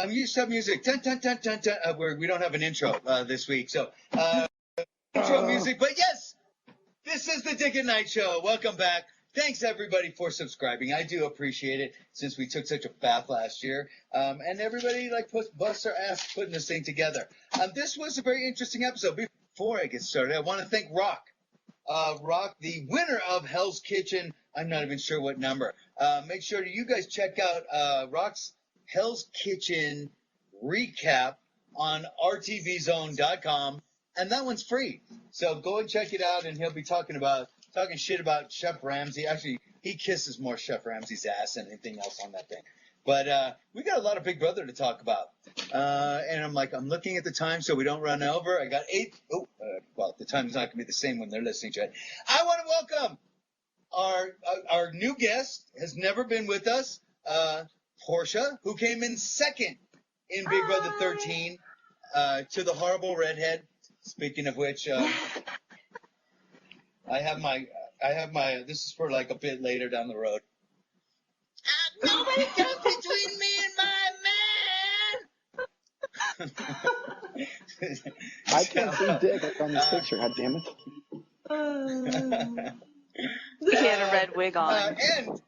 used to have music. Dun, dun, dun, dun, dun. We don't have an intro this week, so intro music. But yes, this is the Dick at Night Show. Welcome back. Thanks everybody for subscribing. I do appreciate it since we took such a bath last year, and everybody busts their ass putting this thing together. This was a very interesting episode. Before I get started, I want to thank Rock. Rock, the winner of Hell's Kitchen. I'm not even sure what number. Make sure that you guys check out Rock's Hell's Kitchen recap on rtvzone.com, and that one's free. So go and check it out, and he'll be talking shit about Chef Ramsay. Actually, he kisses more Chef Ramsay's ass than anything else on that thing. But we got a lot of Big Brother to talk about. And I'm looking at the time so we don't run over. I got 8. Well, the time's not going to be the same when they're listening to it. I want to welcome our new guest, has never been with us, Portia, who came in second in Big Brother 13 to the horrible redhead. Speaking of which, I have my, this is for like a bit later down the road. Nobody comes between me and my man. I can't see Dick on this picture, god damn it. He had a red wig on. And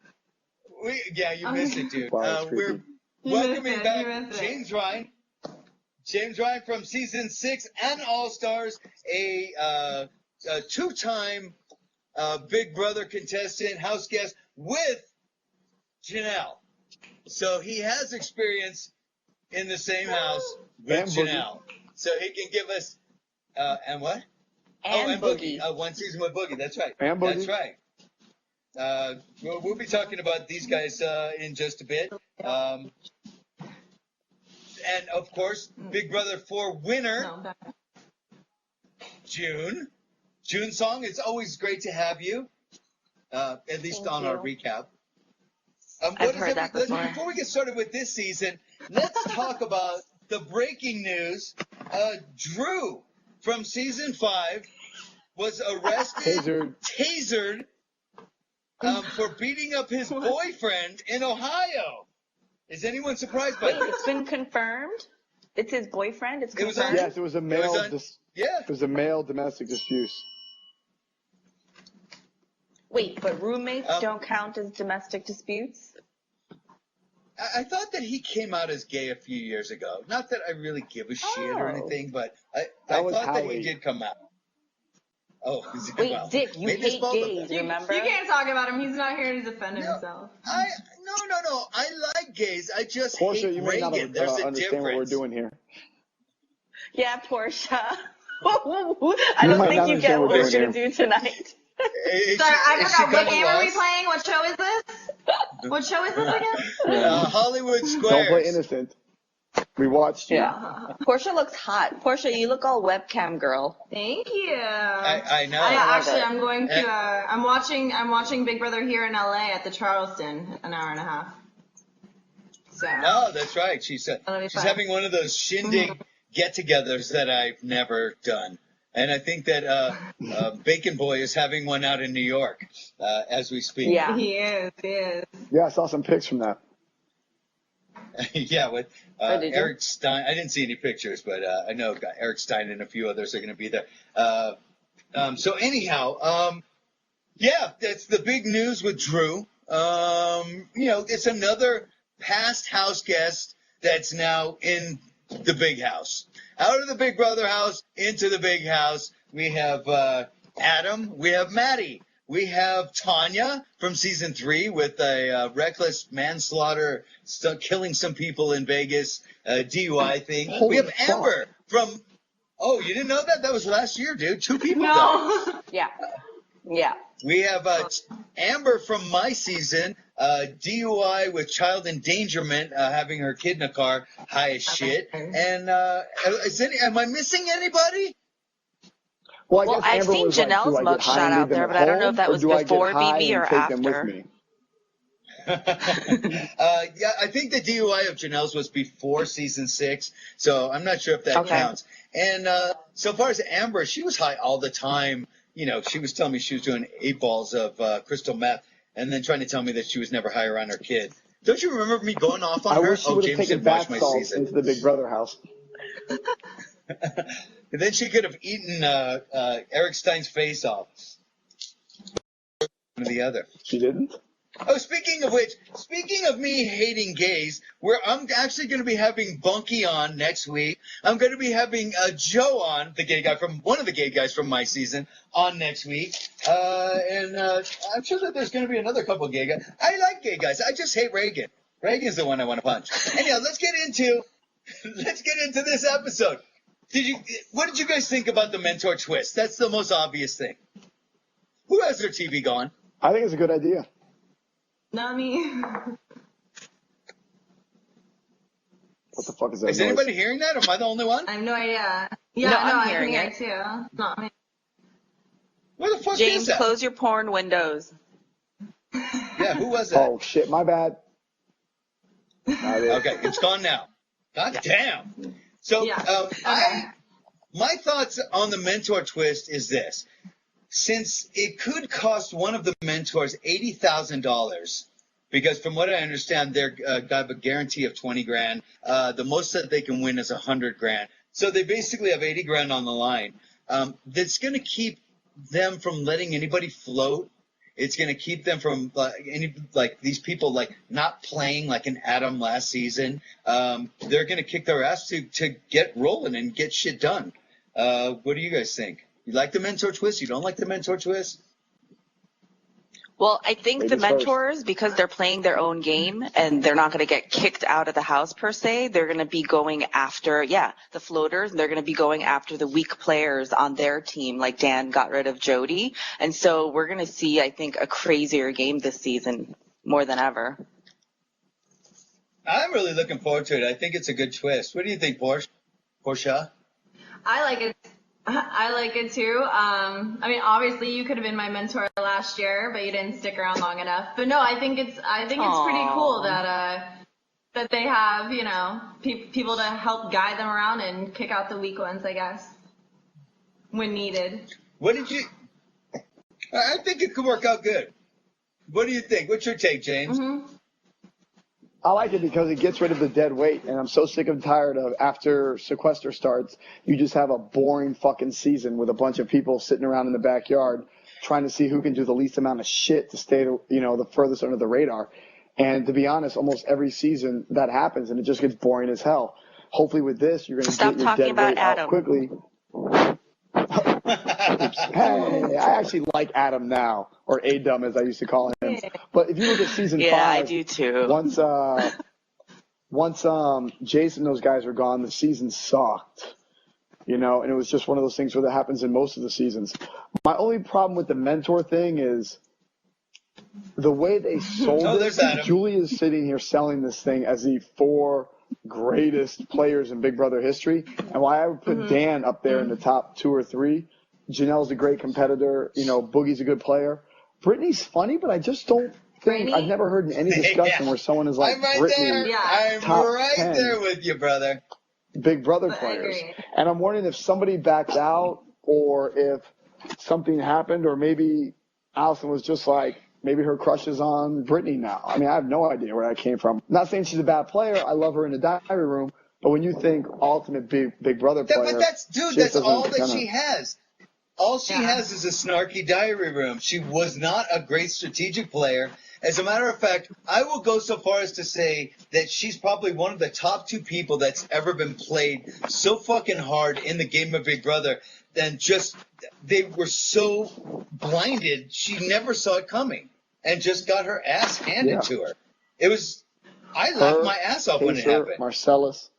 you missed it, dude. Wow, We're welcoming back James Ryan. James Ryan from season 6 and All Stars, a two-time Big Brother contestant, house guest with Janelle. So he has experience in the same house with Janelle. So he can give us and what? And Boogie. One season with Boogie. That's right. And Boogie. That's right. We'll be talking about these guys in just a bit. And, of course, Big Brother 4 winner, June. June Song, it's always great to have you, at least on our recap. I've heard that before. Before we get started with this season, let's talk about the breaking news. Drew from season 5 was arrested, tasered, for beating up his boyfriend in Ohio. Is anyone surprised by Wait, this? it's been confirmed? It's his boyfriend? It's confirmed? Yes, it was a male. It was a male domestic dispute. Wait, but roommates don't count as domestic disputes? I thought that he came out as gay a few years ago. Not that I really give a shit or anything, but I thought that he did come out. Oh, wait, well, Dick, you hate gays, remember? You can't talk about him. He's not here to defend himself. No. I like gays. I just Portia, hate you may not understand what we're doing here. Yeah, Portia. I don't think you get what we're going to do tonight. Sorry, I forgot. What game are we playing? What show is this? What show is this again? Hollywood Squares. Don't play innocent. We watched you. Yeah. Portia looks hot. Portia, you look all webcam girl. Thank you. I know. I'm going to. I'm watching Big Brother here in LA at the Charleston, an hour and a half. So. Oh, that's right. She's having one of those shindig get-togethers that I've never done. And I think that Bacon Boy is having one out in New York as we speak. Yeah, he is. Yeah, I saw some pics from that. Yeah, with Eric Stein. I didn't see any pictures, but I know Eric Stein and a few others are going to be there. So anyhow, that's the big news with Drew. It's another past house guest that's now in the big house. Out of the Big Brother house, into the big house. We have Adam. We have Maddie. We have Tanya from season 3 with a reckless manslaughter, killing some people in Vegas, DUI thing. Holy we have Amber from. Oh, you didn't know that? That was last year, dude. 2 people died. Yeah. We have Amber from my season, DUI with child endangerment, having her kid in a car, high as shit. And am I missing anybody? Well, I've seen Janelle's mugshot out there, but I don't know if that was before BB or after. I think the DUI of Janelle's was before season 6, so I'm not sure if that counts. And so far as Amber, she was high all the time. She was telling me she was doing 8 balls of crystal meth, and then trying to tell me that she was never high around her kid. Don't you remember me going off on I her? wish she would have James taken didn't watch bath my salts season. into the Big Brother house. And then she could have eaten Eric Stein's face off. One or the other. She didn't? Oh, speaking of which, speaking of me hating gays, I'm actually going to be having Bunky on next week. I'm going to be having Joe on, one of the gay guys from my season, on next week. And I'm sure that there's going to be another couple gay guys. I like gay guys. I just hate Reagan. Reagan's the one I want to punch. Anyhow, let's get into this episode. What did you guys think about the mentor twist? That's the most obvious thing. Who has their TV gone? I think it's a good idea. Not me. What the fuck is that Is noise? anybody hearing that? Or am I the only one? I have no idea. Yeah, No, no, I'm I hearing can hear it. it too. Not me. Where the fuck James, is that? close your porn windows. Yeah, who was that? Oh, shit, my bad. Okay, it's gone now. God damn. So, Yeah. Okay. my thoughts on the mentor twist is this. Since it could cost one of the mentors $80,000, because from what I understand, they're got a guarantee of $20,000. The most that they can win is $100,000. So they basically have $80,000 on the line. That's going to keep them from letting anybody float. It's going to keep them from these people not playing like an Adam last season. They're going to kick their ass to get rolling and get shit done. What do you guys think? You like the mentor twist? You don't like the mentor twist? Well, I think the Ladies first. mentors, because they're playing their own game and they're not going to get kicked out of the house per se, they're going to be going after, the floaters, and they're going to be going after the weak players on their team, like Dan got rid of Jody. And so we're going to see, I think, a crazier game this season more than ever. I'm really looking forward to it. I think it's a good twist. What do you think, Portia? I like it. I like it too. I mean, obviously, you could have been my mentor last year, but you didn't stick around long enough. But no, I think it's pretty cool that they have people to help guide them around and kick out the weak ones, I guess, when needed. What did you? I think it could work out good. What do you think? What's your take, James? Mm-hmm. I like it because it gets rid of the dead weight, and I'm so sick and tired of after sequester starts, you just have a boring fucking season with a bunch of people sitting around in the backyard trying to see who can do the least amount of shit to stay, the furthest under the radar. And to be honest, almost every season that happens, and it just gets boring as hell. Hopefully with this, you're going to get your dead weight out quickly. Hey, I actually like Adam now, or A-Dum as I used to call him. But if you look at season 5, I do too. Once Jason and those guys were gone, the season sucked. And it was just one of those things where that happens in most of the seasons. My only problem with the mentor thing is the way they sold it. Julie is sitting here selling this thing as the 4 greatest players in Big Brother history, and why I would put Dan up there in the top 2 or 3. Janelle's a great competitor. Boogie's a good player. Brittany's funny, but I just don't think I've never heard in any discussion where someone is like, I'm right Brittany, there. Yeah. I'm right there with you, brother. Big Brother players. And I'm wondering if somebody backed out, or if something happened, or maybe Allison was just like, maybe her crush is on Brittany now. I mean, I have no idea where that came from. Not saying she's a bad player. I love her in the diary room. But when you think ultimate Big Brother player, but that's all that she has. All she has is a snarky diary room. She was not a great strategic player. As a matter of fact, I will go so far as to say that she's probably one of the top 2 people that's ever been played so fucking hard in the game of Big Brother. And just, they were so blinded, she never saw it coming and just got her ass handed to her. I laughed my ass off when it happened. Marcellus.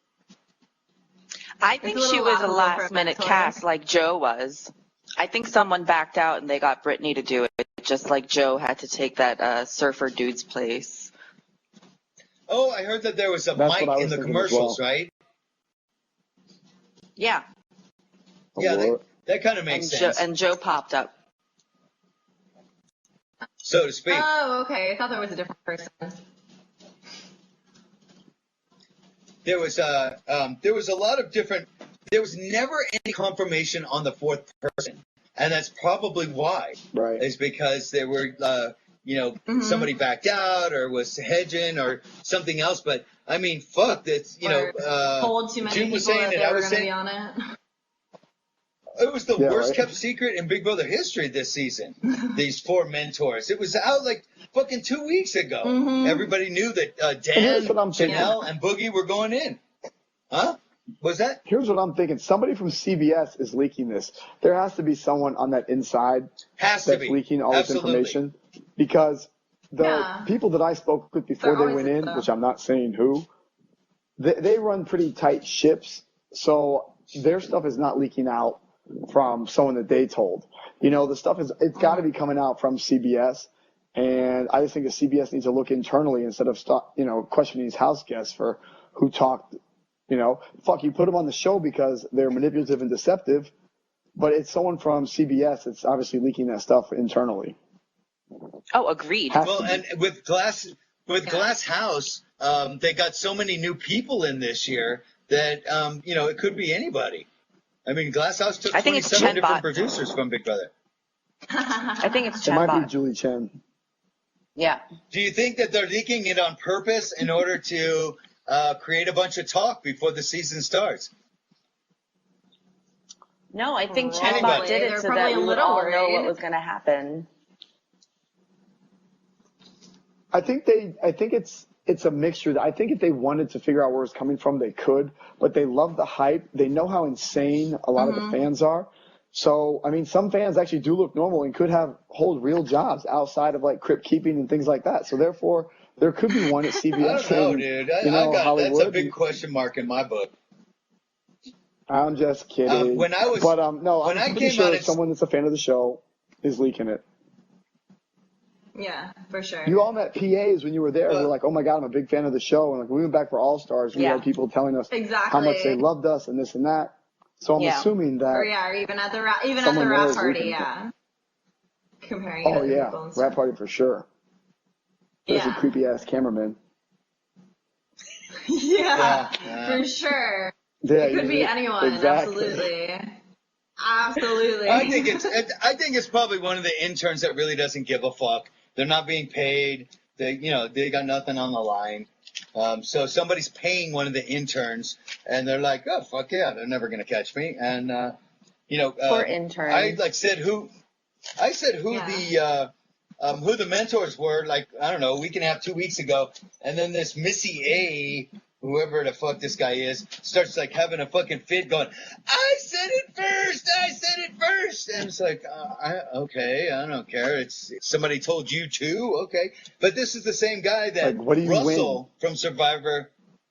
I think she was a last-minute cast like Joe was. I think someone backed out and they got Brittany to do it, just like Joe had to take that surfer dude's place. Oh, I heard that there was a mic in the commercials, right? Yeah. Yeah, that kind of makes sense. And Joe popped up. So to speak. Oh, okay. I thought that was a different person. There was a lot of different. There was never any confirmation on the 4th person, and that's probably why. Right. Is because there were somebody backed out or was hedging or something else. But I mean, fuck, that's told too many Jim people was saying that it. they I were was going to saying be on it. it was the Yeah, worst right. kept secret in Big Brother history this season. These 4 mentors. It was out like fucking 2 weeks ago. Mm-hmm. Everybody knew that Dan, here's what I'm thinking. Janelle, and Boogie were going in. Huh? Was that? Here's what I'm thinking. Somebody from CBS is leaking this. There has to be someone on that inside Has to that's be. leaking all Absolutely. this information, because the people that I spoke with before There they went always in, is, though. which I'm not saying who, they run pretty tight ships. So their stuff is not leaking out from someone that they told. The stuff it's got to be coming out from CBS. And I just think that CBS needs to look internally instead of questioning these house guests for who talked. Fuck, you put them on the show because they're manipulative and deceptive, but it's someone from CBS that's obviously leaking that stuff internally. Oh, agreed. Well, and with Glass House, they got so many new people in this year that it could be anybody. I mean, Glass House took I think it's 27 different Chenbot. producers from Big Brother. I think it's It might be Chenbot. Julie Chen. Yeah. Do you think that they're leaking it on purpose in order to create a bunch of talk before the season starts? No, I think Probably. Chenbot did it They're so probably that a we would little all know worried. what was going to happen. I think it's a mixture. I think if they wanted to figure out where it's coming from, they could, but they love the hype. They know how insane a lot of the fans are. So, I mean, some fans actually do look normal and could hold real jobs outside of like crypt keeping and things like that. So therefore, there could be one at I CBS. don't know, and, dude. Hollywood. That's a big question mark in my book. I'm just kidding. When I was- no, when I I'm pretty came on, sure it's- someone that's a fan of the show is leaking it. Yeah, for sure. You all met PAs when you were there. You're like, oh my God, I'm a big fan of the show. And like, we went back for All Stars. We Yeah. had people telling us Exactly. how much they loved us and this and that. So I'm Yeah. assuming that. Or even at the rap Someone there is party, leaking. yeah. Comparing it to Oh other yeah, people and stuff. rap party for sure. There's a Yeah. creepy ass cameraman. Yeah, Yeah. for sure. Yeah, It could be anyone, exactly. absolutely. I think it's probably one of the interns that really doesn't give a fuck. They're not being paid. They got nothing on the line. So somebody's paying one of the interns, and they're like, oh fuck yeah, they're never gonna catch me. And Poor intern. I said who Yeah. who the mentors were, like, I don't know, a week and a half, 2 weeks ago, and then this Missy A, whoever the fuck this guy is, starts like having a fucking fit going, I said it first, and it's like, okay, I don't care, it's somebody told you to, okay, but this is the same guy that Like, what do you Russell from Survivor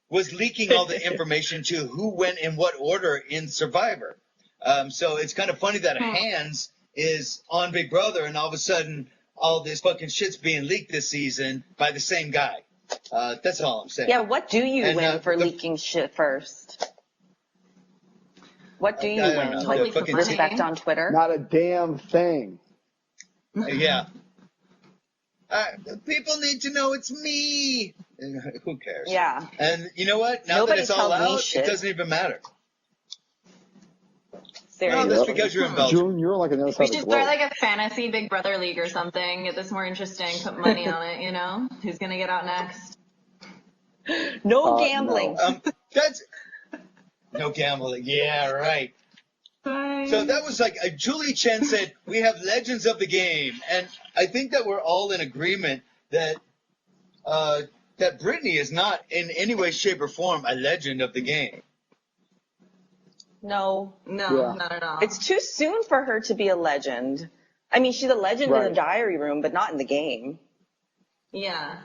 was leaking all the information to who went in what order in Survivor. So it's kind of funny that Hands is on Big Brother, and all of a sudden, all this fucking shit's being leaked this season by the same guy. That's all I'm saying. Yeah, what do you And, win for the- leaking shit first? What do you I don't win? know. Totally The fucking Respect on Twitter? Not a damn thing. Yeah. People need to know it's me. Who cares? Yeah. And you know what? Now Nobody that it's all tells me out, shit. it doesn't even matter. No, Seriously. that's because you're in Belgium. June, you're like another We side of should the globe. start like a fantasy Big Brother league or something. Get this more interesting. Put money on it, Who's gonna get out next? No gambling. no. That's no gambling. Yeah, right. So that was like Julie Chen said, we have legends of the game. And I think that we're all in agreement that that Britney is not in any way, shape, or form a legend of the game. No. No, Yeah. not at all. It's too soon for her to be a legend. I mean, she's a legend in Right. the diary room, but not in the game. yeah.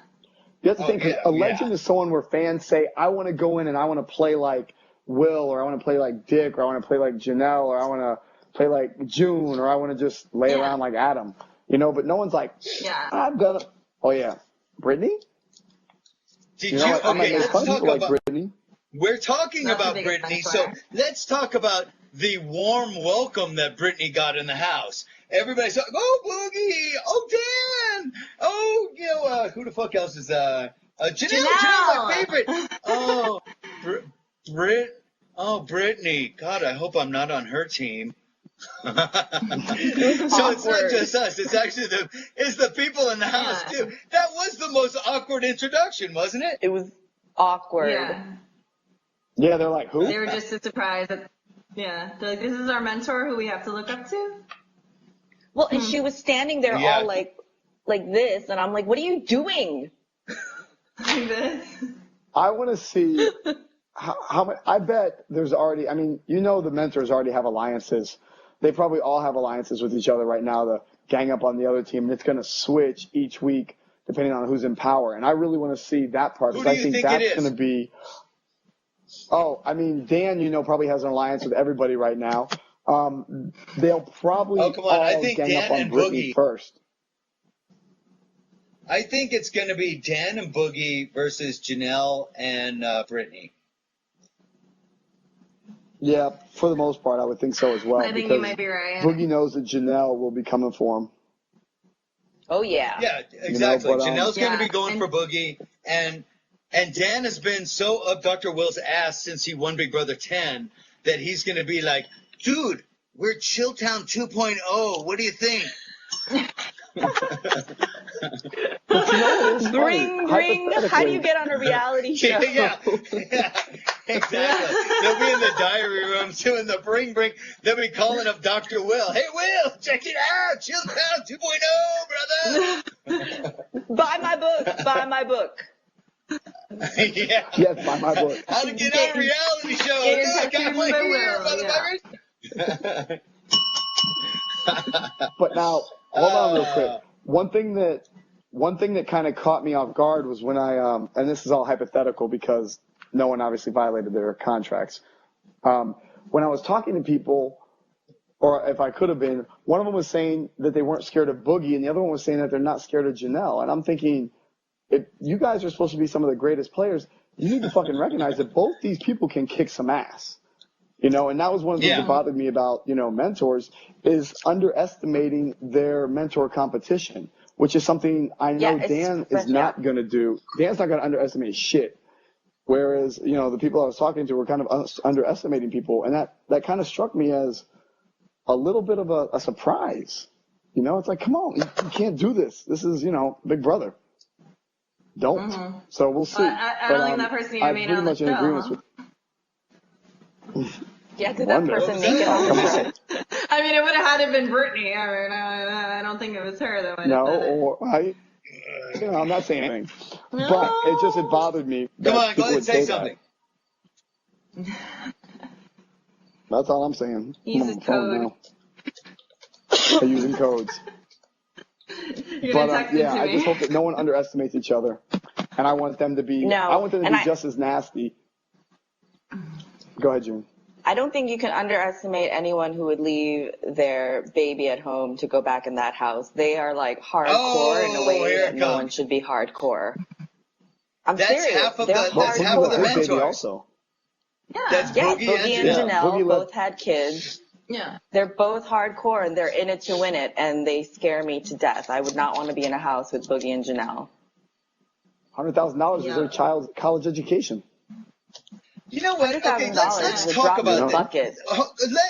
You have to think, 'cause yeah, a legend yeah. is someone where fans say, I want to go in and I want to play like Will, or I want to play like Dick, or I want to play like Janelle, or I want to play like June, or I want to just lay Yeah. around like Adam. But no one's like, Yeah. I'm gonna. Oh yeah, Brittany. Did You know what? I might okay, make let's fun of talk people about. like Brittany. We're talking Not the about biggest Britney, fan so for her. let's talk about the warm welcome that Britney got in the house. Everybody's like, oh, Boogie, oh, Dan, oh, who the fuck else is, Janelle, my favorite. Oh, Brittany. God, I hope I'm not on her team. So it's not awkward. just us. It's actually the people in the house too. That was the most awkward introduction, wasn't it? It was awkward. Yeah. Yeah, they're like, who? They were just as surprised that, they're like, this is our mentor who we have to look up to? Well, and she was standing there Yeah. all like this, and I'm like, what are you doing? Like this. I want to see how much. I bet there's already. I mean, the mentors already have alliances. They probably all have alliances with each other right now to gang up on the other team, and it's going to switch each week depending on who's in power. And I really want to see that part Who because do I you think think it that's is? going to be. Oh, I mean, Dan, probably has an alliance with everybody right now. They'll probably Oh, come on. I all think gang Dan up on and Britney Boogie. first. I think it's going to be Dan and Boogie versus Janelle and Brittany. Yeah, for the most part, I would think so as well. I think because you might be right. Boogie knows that Janelle will be coming for him. Oh yeah. Yeah, exactly. but, Janelle's going to be Yeah, going and- for Boogie, and Dan has been so up Dr. Will's ass since he won Big Brother 10 that he's going to be like, dude, we're Chilltown 2.0. What do you think? Bring. How do you get on a reality show? Yeah, exactly. They'll be in the diary rooms doing the bring. They'll be calling up Dr. Will. Hey, Will, check it out. Chilltown 2.0, brother. Buy my book. Yeah. Yes, buy my book. How to get on a reality show. Get in Look, I touch got with one the here, Will, motherfuckers. But now, hold on real quick. One thing that kind of caught me off guard was when I and this is all hypothetical because no one obviously violated their contracts. When I was talking to people, or if I could have been, one of them was saying that they weren't scared of Boogie, and the other one was saying that they're not scared of Janelle. And I'm thinking, if you guys are supposed to be some of the greatest players, you need to fucking recognize that both these people can kick some ass. And that was one of the things that bothered me about, mentors is underestimating their mentor competition, which is something I know Dan is not going to do. Dan's not going to underestimate shit. Whereas, the people I was talking to were kind of underestimating people. And that kind of struck me as a little bit of a surprise. It's like, come on, you can't do this. This is, Big Brother. Don't. Mm-hmm. So we'll see. I don't think that person even made it on the show. I'm pretty much in agreement with. Yeah, did that person make it on the show? I mean, it would have had to been Brittany. I don't think it was her that would have No, said it. or I'm not saying anything, No. but it bothered me. Come that on, go people ahead and would say that. something. That's all I'm saying. Use I'm his on the phone code. now. They're using codes. You're But gonna text it yeah, to I me. just hope that no one underestimates each other, and I want them to be. No, I want them to and be just as nasty. Go ahead, June. I don't think you can underestimate anyone who would leave their baby at home to go back in that house. They are like hardcore in a way here that it no comes. one should be hardcore. I'm That's serious. half of They're the- that's hardcore. half of the Boogie mentors. baby also. Yeah. That's Yeah, Boogie Boogie and and Janelle. Janelle Boogie both had kids. Yeah. They're both hardcore and they're in it to win it, and they scare me to death. I would not want to be in a house with Boogie and Janelle. $100,000 is their child's college education. You know what? Okay, $100,000 let's would talk drop in about the this. bucket.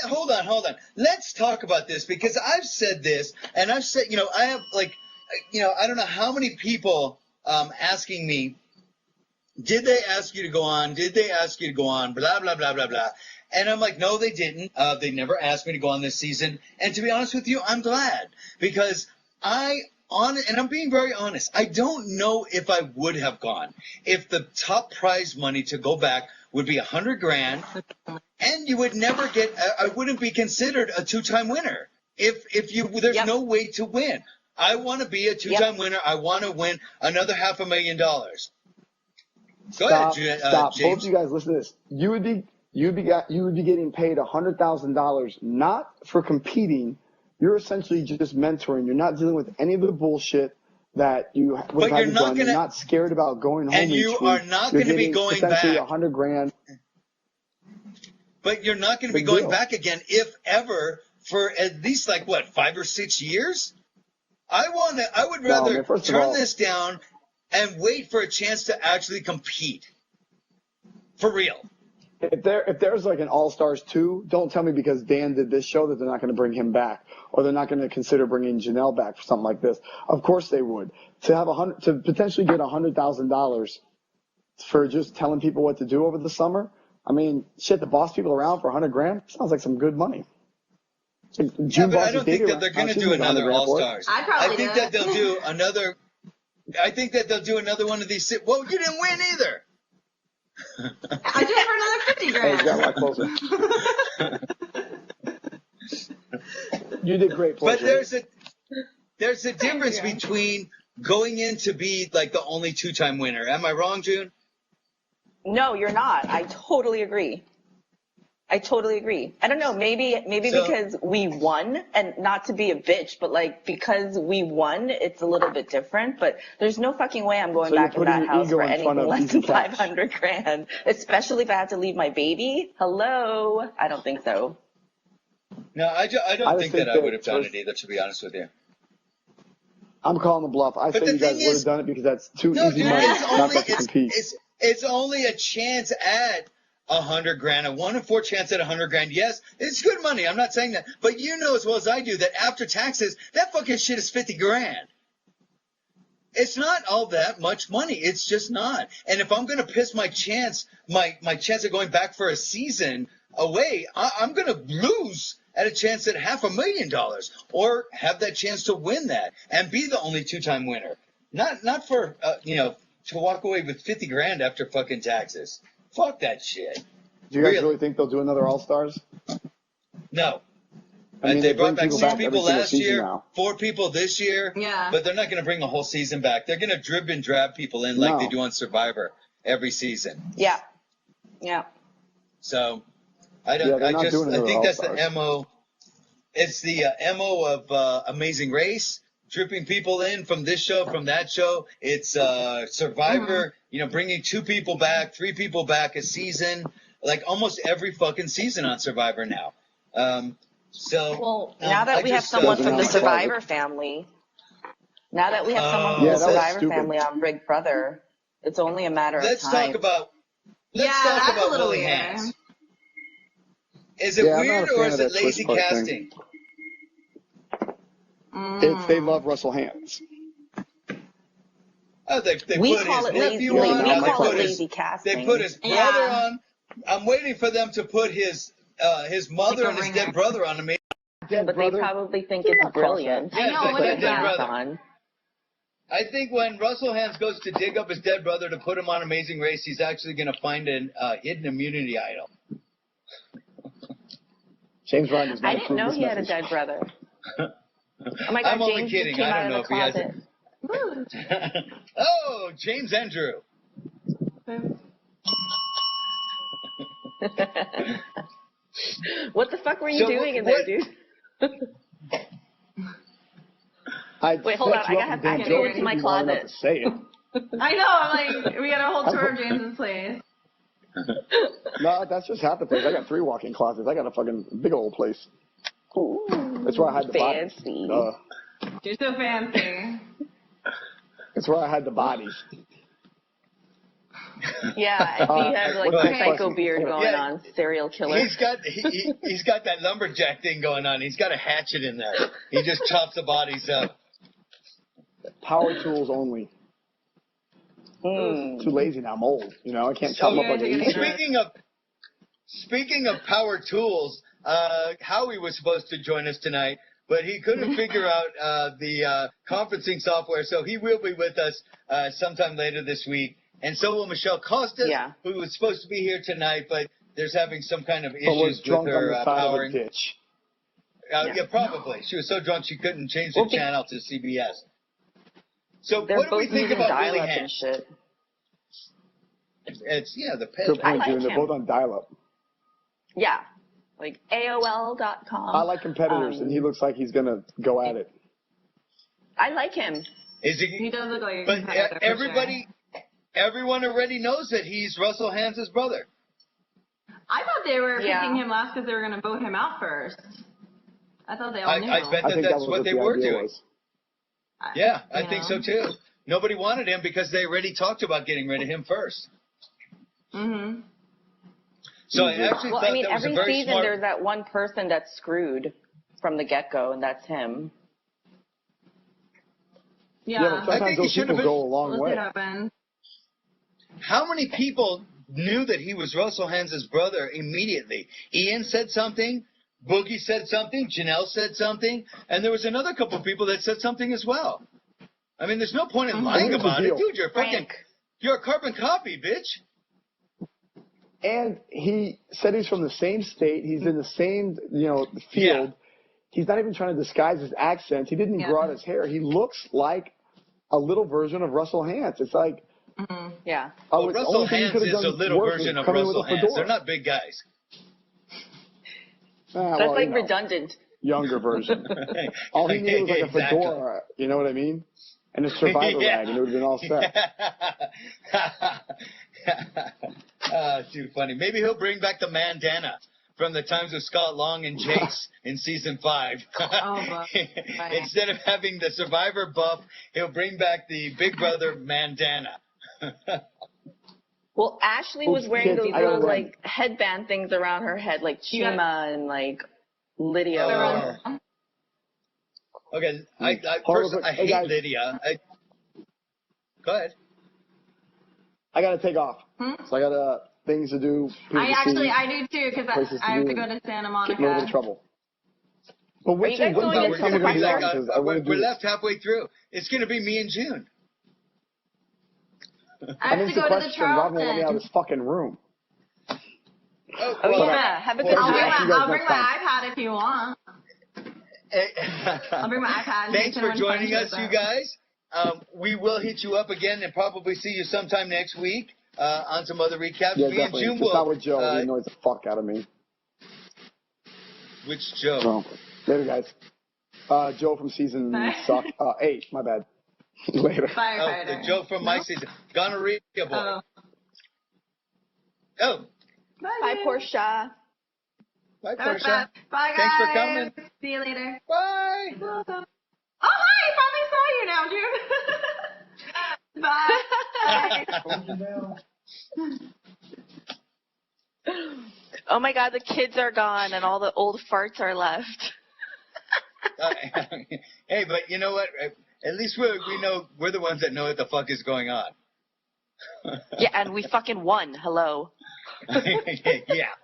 Hold on. Let's talk about this because I've said this, and I've said, I have I don't know how many people asking me, did they ask you to go on? Did they ask you to go on? Blah, blah, blah, blah, blah. And I'm like, no, they didn't. They never asked me to go on this season. And to be honest with you, I'm glad because and I'm being very honest, I don't know if I would have gone if the top prize money to go back would be $100,000 and you would never get, I wouldn't be considered a two-time winner. There's no way to win. I want to be a two-time winner. I want to win another $500,000. Go ahead, Stop. James. Both of you guys listen to this. You would be getting paid $100,000 not for competing. You're essentially just mentoring. You're not dealing with any of the bullshit that you would have done. You're not scared about going home and each you week. are not going to be going essentially back. $100,000. But you're not going to be Big going deal. back again, if ever, for at least 5 or 6 years. I would rather man, first of turn all- this down and wait for a chance to actually compete. For real. if there's like an All-Stars 2, don't tell me because Dan did this show that they're not going to bring him back, or they're not going to consider bringing Janelle back for something like this. Of course they would. To potentially get $100,000 for just telling people what to do over the summer. I mean, shit, to boss people around for $100,000 sounds like some good money. Yeah, but I don't think that they're going to do another All-Stars. I think that they'll do another. I think that they'll do another one of these. Well, you didn't win either. I did it for another $50,000. Hey, you got a lot closer. You did great, but there's a difference between going in to be like the only two-time winner. Am I wrong, June? No, you're not. I totally agree. I don't know. Maybe because we won, and not to be a bitch, but like because we won, it's a little bit different. But there's no fucking way I'm going back in that house for anything less than $500,000, especially if I have to leave my baby. Hello, I don't think so. No, I don't think that I would have done it either. To be honest with you, I'm calling the bluff. I say you guys would have done it because that's too easy money not to compete. It's only a chance at $100,000, a 1 in 4 chance at $100,000. Yes, it's good money. I'm not saying that, but you know as well as I do that after taxes, that fucking shit is $50,000. It's not all that much money. It's just not. And if I'm gonna piss my chance of going back for a season away, I'm gonna lose at a chance at $500,000 or have that chance to win that and be the only two-time winner. Not for to walk away with $50,000 after fucking taxes. Fuck that shit. Do you guys really think they'll do another All-Stars? No. I mean, they brought back 6 people last year, now. 4 people this year. Yeah. But they're not going to bring a whole season back. They're going to drip and drab people in like they do on Survivor every season. Yeah. Yeah. So I think that's the MO. It's the MO of Amazing Race. Dripping people in from this show, from that show. It's Survivor, bringing 2 people back, 3 people back a season, like almost every fucking season on Survivor now. Now that we have someone from the Survivor family, on Big Brother, it's only a matter of time. Let's talk about Willie Hantz. Is it weird or is it lazy casting? They love Russell Hantz. Oh, they put his nephew on. We call it lazy casting. They put his brother on. I'm waiting for them to put his mother and his dead brother on. They probably think it's brilliant. Yeah, I know, what is that? On. I think when Russell Hantz goes to dig up his dead brother to put him on Amazing Race, he's actually going to find a hidden immunity idol. James Ryan is not. I didn't know he had a dead brother. Oh my God, I'm only kidding. I don't know if he has it. Oh, James Andrew. What the fuck were you doing in there, dude? Wait, hold on. I gotta go into my closet. Say it. I know. I'm like, we got a whole tour of James's place. No, that's just half the place. I got 3 walk-in closets. I got a fucking big old place. Ooh, that's where I hide the bodies. You're so fancy. That's where I hide the bodies. Yeah, he has like a psycho beard going on, serial killer. He's got that lumberjack thing going on. He's got a hatchet in there. He just chops the bodies up. Power tools only. Too lazy now. I'm old. I can't chop up like a Speaking of power tools, Howie was supposed to join us tonight, but he couldn't figure out the conferencing software, so he will be with us sometime later this week. And so will Michelle Costas, who was supposed to be here tonight, but there's having some kind of issues with her powering. Yeah, probably. She was so drunk she couldn't change the channel to CBS. So what do we think about Willie Hantz? Shit. It's the pet. Good point, June. They're both on dial-up. Yeah, like AOL.com. I like competitors, and he looks like he's gonna go at it. I like him. He does look like a competitor. But everyone already knows that he's Russell Hantz's brother. I thought they were picking him last because they were gonna vote him out first. I thought they all knew. I bet that's what they were doing. Yeah, I think so too. Nobody wanted him because they already talked about getting rid of him first. Mm-hmm. So I actually Well, thought I mean, that was a every very season smart. there's that one person that's screwed from the get-go, and that's him. Yeah, but I sometimes think he those should have people been. go a long We'll see way. what happens. How many people knew that he was Russell Hantz' brother immediately? Ian said something, Boogie said something, Janelle said something, and there was another couple of people that said something as well. I mean, there's no point in lying Here's the about it, deal. dude. You're a carbon copy, bitch. And he said he's from the same state. He's in the same, field. Yeah. He's not even trying to disguise his accent. He didn't grow out his hair. He looks like a little version of Russell Hantz. It's like, Yeah. oh, Well, it's the Russell only thing you could Hantz have is a done little worse version was of come in with Russell a Hantz. fedora. They're not big guys. That's redundant. Younger version. All he needed was like a Exactly. fedora. You know what I mean? And a survivor rag, and it would have been all set. Too funny. Maybe he'll bring back the bandana from the times of Scott Long and Jace in season 5. Instead of having the survivor buff, he'll bring back the Big Brother bandana. Well, Ashley was wearing those I don't little, run. headband things around her head, like Chima and, Lydia. Okay, I Hey, hate guys. Lydia. Go ahead. I got to take off. So I got things to do. people to see, I do too, because places I have do, to go to Santa get in a little bit of Monica. trouble. But Are you guys going the to next time we're going to be on? 'Cause I want to we're do left halfway through. It's going to be me in June. I I'm have to into go to the questions. Rob won't let me out of Charleston. his fucking room. Oh, well, yeah. Have a good Well, I'll bring time. see you guys I'll bring next my time. iPad if you want. I'll bring my iPad. Thanks You for can joining win us, punches you with guys. We will hit you up again and probably see you sometime next week on some other recaps. Yeah, Me and definitely. June Just not will. with Joe. He annoys the fuck out of me. Which Joe? So, later, guys. Joe from season 8. My bad. Later. that. Oh, Firefighter. the Joe from my season. Gonorrhea boy. Oh. Oh, Bye, Portia. bye, That was Portia. fast. Bye, guys. Thanks for coming. See you later. Bye. Oh, hi! I finally saw you now, June. Bye. Oh, my God, the kids are gone, and all the old farts are left. Hey, but you know what? At least we know we're the ones that know what the fuck is going on. Yeah, and we fucking won. Hello. Yeah.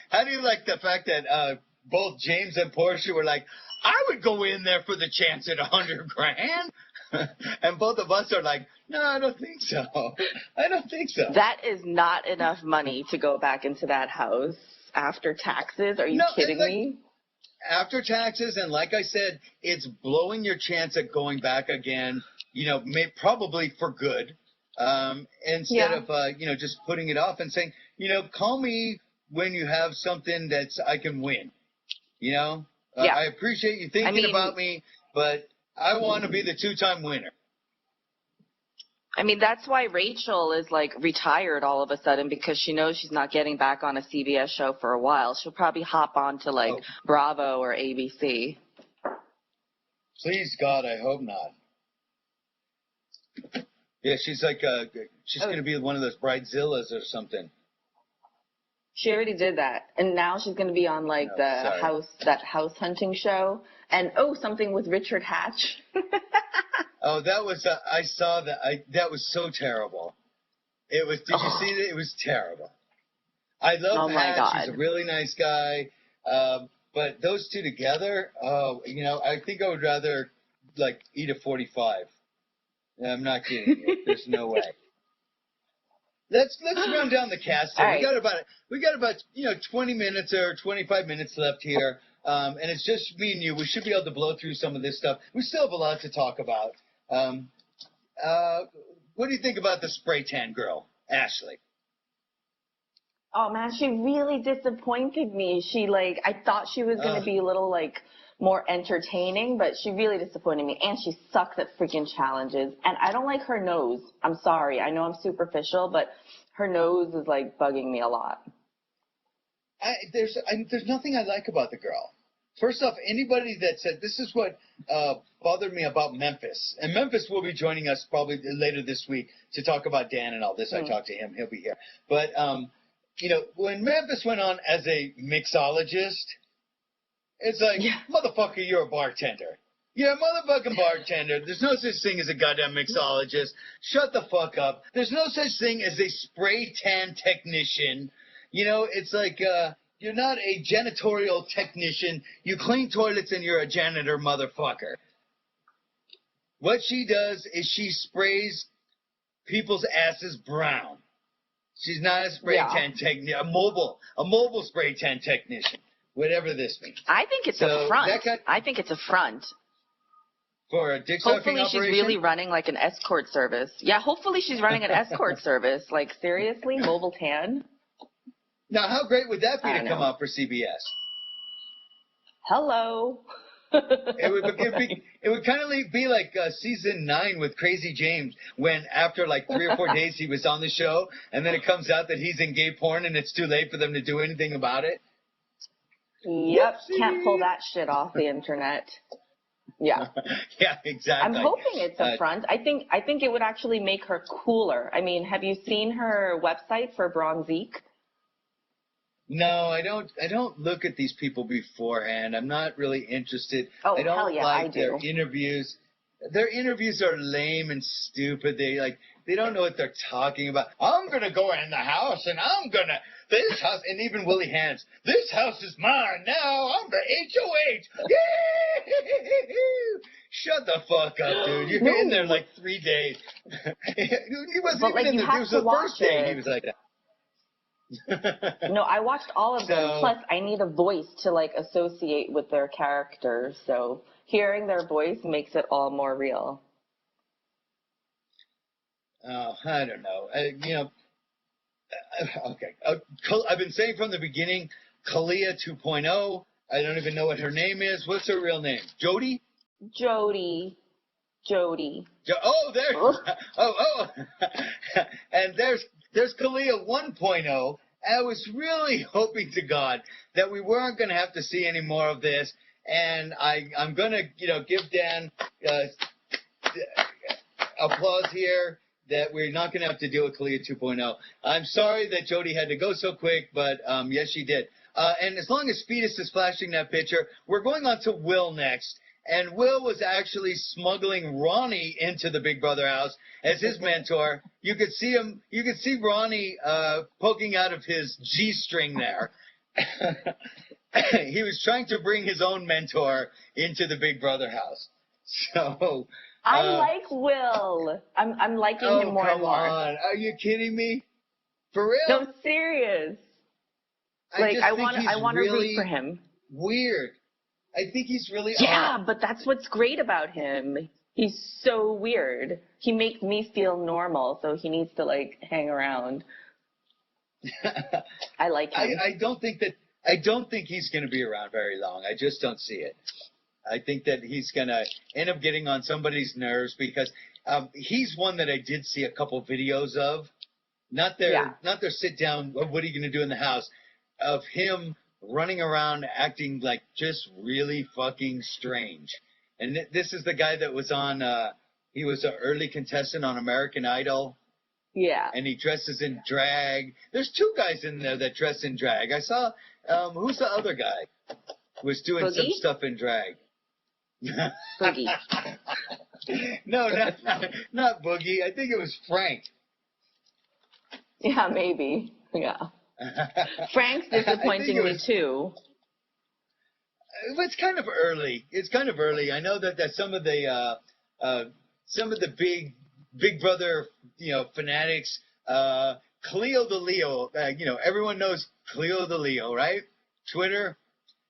How do you like the fact that both James and Portia were like, I would go in there for the chance at $100,000, and both of us are like, no, I don't think so. I don't think so. That is not enough money to go back into that house after taxes. Are you kidding me? After taxes, and like I said, it's blowing your chance at going back again. Probably for good. Instead of just putting it off and saying, call me when you have something that I can win. I appreciate you thinking about me, but I want to be the 2-time winner. I mean, that's why Rachel is retired all of a sudden, because she knows she's not getting back on a CBS show for a while. She'll probably hop on to Bravo or ABC. Please God, I hope not. Yeah, she's she's going to be one of those Bridezillas or something. She already did that, and now she's going to be on that house hunting show, and something with Richard Hatch. Oh, that was I saw that. That was so terrible. It was. Did you see it? It was terrible. I love Hatch. God. He's a really nice guy. But those two together, I think I would rather eat a 45. I'm not kidding you. There's no way. Let's run down the cast here. Right. We got about 20 minutes or 25 minutes left here, and it's just me and you. We should be able to blow through some of this stuff. We still have a lot to talk about. What do you think about the spray tan girl, Ashley? Oh man, she really disappointed me. I thought she was gonna be a little more entertaining, but she really disappointed me. And she sucks at freaking challenges. And I don't like her nose. I'm sorry. I know I'm superficial, but her nose is bugging me a lot. There's nothing I like about the girl. First off, anybody that said this is what bothered me about Memphis, and Memphis will be joining us probably later this week to talk about Dan and all this. I talked to him; he'll be here. But when Memphis went on as a mixologist, it's like, motherfucker, you're a bartender. You're a motherfucking bartender. There's no such thing as a goddamn mixologist. Shut the fuck up. There's no such thing as a spray tan technician. It's like, you're not a janitorial technician. You clean toilets and you're a janitor, motherfucker. What she does is she sprays people's asses brown. She's not a spray tan technician, a mobile spray tan technician, whatever this means. I think it's a front. I think it's a front. For a dick sucking Hopefully operation? she's really running like an escort service. Yeah, hopefully she's running an escort service. Like, seriously? Mobile tan? Now, how great would that be to come out for CBS? Hello. It would kind of be like season 9 with Crazy James, when after like 3 or 4 days he was on the show, and then it comes out that he's in gay porn and it's too late for them to do anything about it. Yep, Whoopsie. can't pull that shit off the internet. Yeah. Yeah, exactly. I'm hoping it's a front. I think it would actually make her cooler. I mean, have you seen her website for Bronzique? No, I don't look at these people beforehand. I'm not really interested. Oh, I don't hell yeah, like I do. their interviews. Their interviews are lame and stupid. They don't know what they're talking about. I'm gonna go in the house and this house, and even Willie Hantz, this house is mine now. I'm the HOH. Yeah! Shut the fuck up, dude. You're in there like 3 days. He wasn't even in there. It was the first day he was like that. No, I watched all of them. Plus, I need a voice to like associate with their characters. So hearing their voice makes it all more real. Oh, I don't know. Okay. I've been saying from the beginning, Kalia 2.0. I don't even know what her name is. What's her real name? Jody? Jody. Oh, there. Oh. And there's Kalia 1.0. I was really hoping to God that we weren't going to have to see any more of this. And I'm going to, give Dan applause here that we're not going to have to deal with Kalia 2.0. I'm sorry that Jody had to go so quick, but yes, she did. And as long as Fetus is flashing that picture, we're going on to Will next. And Will was actually smuggling Ronnie into the Big Brother house as his mentor. You could see him. You could see Ronnie poking out of his G-string there. He was trying to bring his own mentor into the Big Brother house. So I like Will. I'm liking him more and more. Come on, are you kidding me? For real? No, serious. I want to root for him. Weird. I think he's really odd. But that's what's great about him. He's so weird. He makes me feel normal, so he needs to hang around. I like him. I don't think he's going to be around very long. I just don't see it. I think that he's going to end up getting on somebody's nerves because he's one that I did see a couple videos of. Not their sit down, what are you going to do in the house, of him running around acting like just really fucking strange. And this is the guy that was on, he was an early contestant on American Idol. Yeah. And he dresses in drag. There's 2 guys in there that dress in drag. I saw, who's the other guy? Was doing Boogie? some stuff in drag. Boogie. No, not Boogie. I think it was Frank. Yeah, maybe. Yeah. Frank's disappointing me too. It's kind of early. I know that some of the Big Brother fanatics, Cleo the Leo. Everyone knows Cleo the Leo, right? Twitter,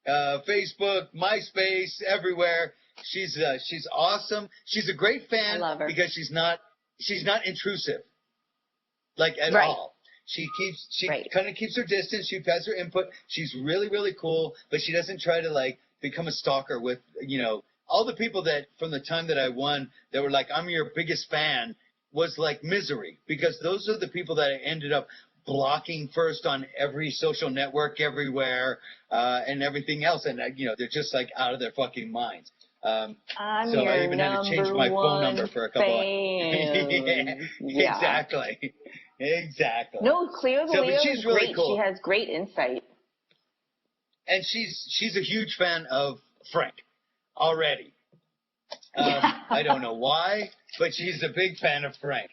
Facebook, MySpace, everywhere. She's awesome. She's a great fan. I love her. Because she's not intrusive, at right. all. She kind of keeps her distance. She has her input. She's really, really cool, but she doesn't try to become a stalker with, all the people that from the time that I won that were like, I'm your biggest fan, was misery, because those are the people that I ended up blocking first on every social network everywhere, and everything else. And they're just out of their fucking minds. I'm so your I even had to change my phone number for a couple of yeah. Exactly. Exactly. No, Cleo the So, but Leo she's is really great. cool. She has great insight. And she's a huge fan of Frank already. I don't know why, but she's a big fan of Frank.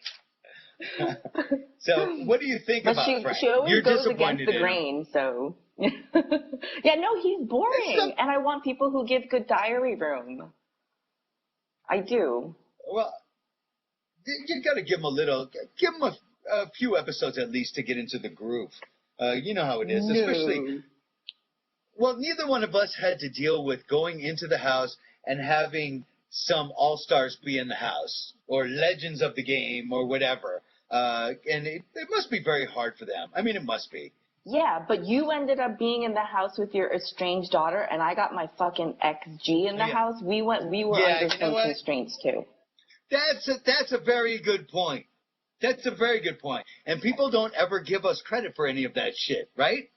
So, what do you think But about Frank? she always You're goes against disappointed the in him. grain, so. Yeah, no, he's boring. And I want people who give good diary room. I do. Well, you got to give him a few episodes at least to get into the groove. You know how it is, especially. Well, neither one of us had to deal with going into the house and having some all-stars be in the house or legends of the game or whatever. And it must be very hard for them. I mean, it must be. Yeah, but you ended up being in the house with your estranged daughter, and I got my fucking XG in the house. We were under some constraints too. That's a very good point. That's a very good point. And people don't ever give us credit for any of that shit, right?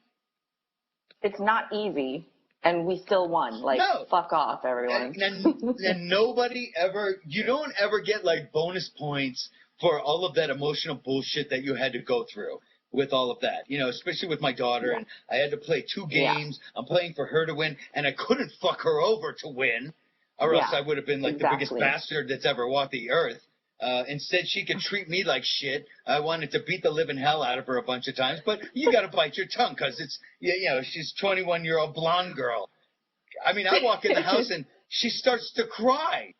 It's not easy, and we still won. Like, No. Fuck off, everyone. And nobody ever, you don't ever get like bonus points for all of that emotional bullshit that you had to go through with all of that. You know, especially with my daughter, and I had to play 2 games. Yeah. I'm playing for her to win, and I couldn't fuck her over to win, or else I would have been like the biggest bastard that's ever walked the earth. Instead, she could treat me like shit. I wanted to beat the living hell out of her a bunch of times, but you got to bite your tongue because it's, you know, she's 21-year-old blonde girl. I mean, I walk in the house and she starts to cry.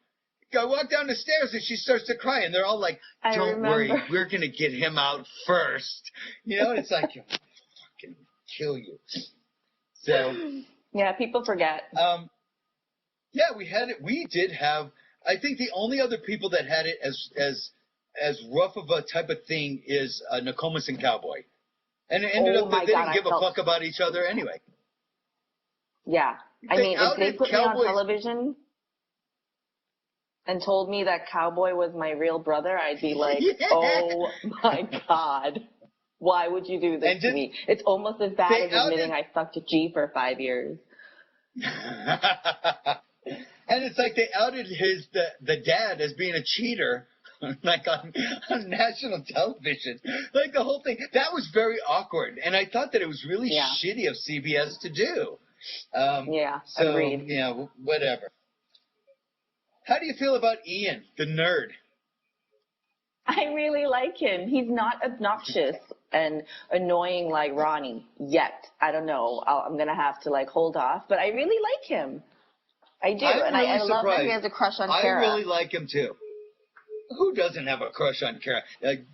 I walk down the stairs and she starts to cry, and they're all like, "Don't worry, we're gonna get him out first." You know, it's like, "I'll fucking kill you." So yeah, people forget. Yeah, we had it. We did have. I think the only other people that had it as rough of a type of thing is Nokomis and Cowboy, and it ended up that they didn't give a fuck about each other anyway. Yeah, I mean, if they put me on television and told me that Cowboy was my real brother, I'd be like, oh my God, why would you do this to me? It's almost as bad as admitting I fucked a G for 5 years. And it's like they outed the dad as being a cheater, like on national television. Like the whole thing. That was very awkward. And I thought that it was really shitty of CBS to do. So, agreed. You know, whatever. How do you feel about Ian, the nerd? I really like him. He's not obnoxious and annoying like Ronnie yet. I don't know. I'm going to have to like hold off, but I really like him. I do, and I love that he has a crush on Kara. I really like him too. Who doesn't have a crush on Kara?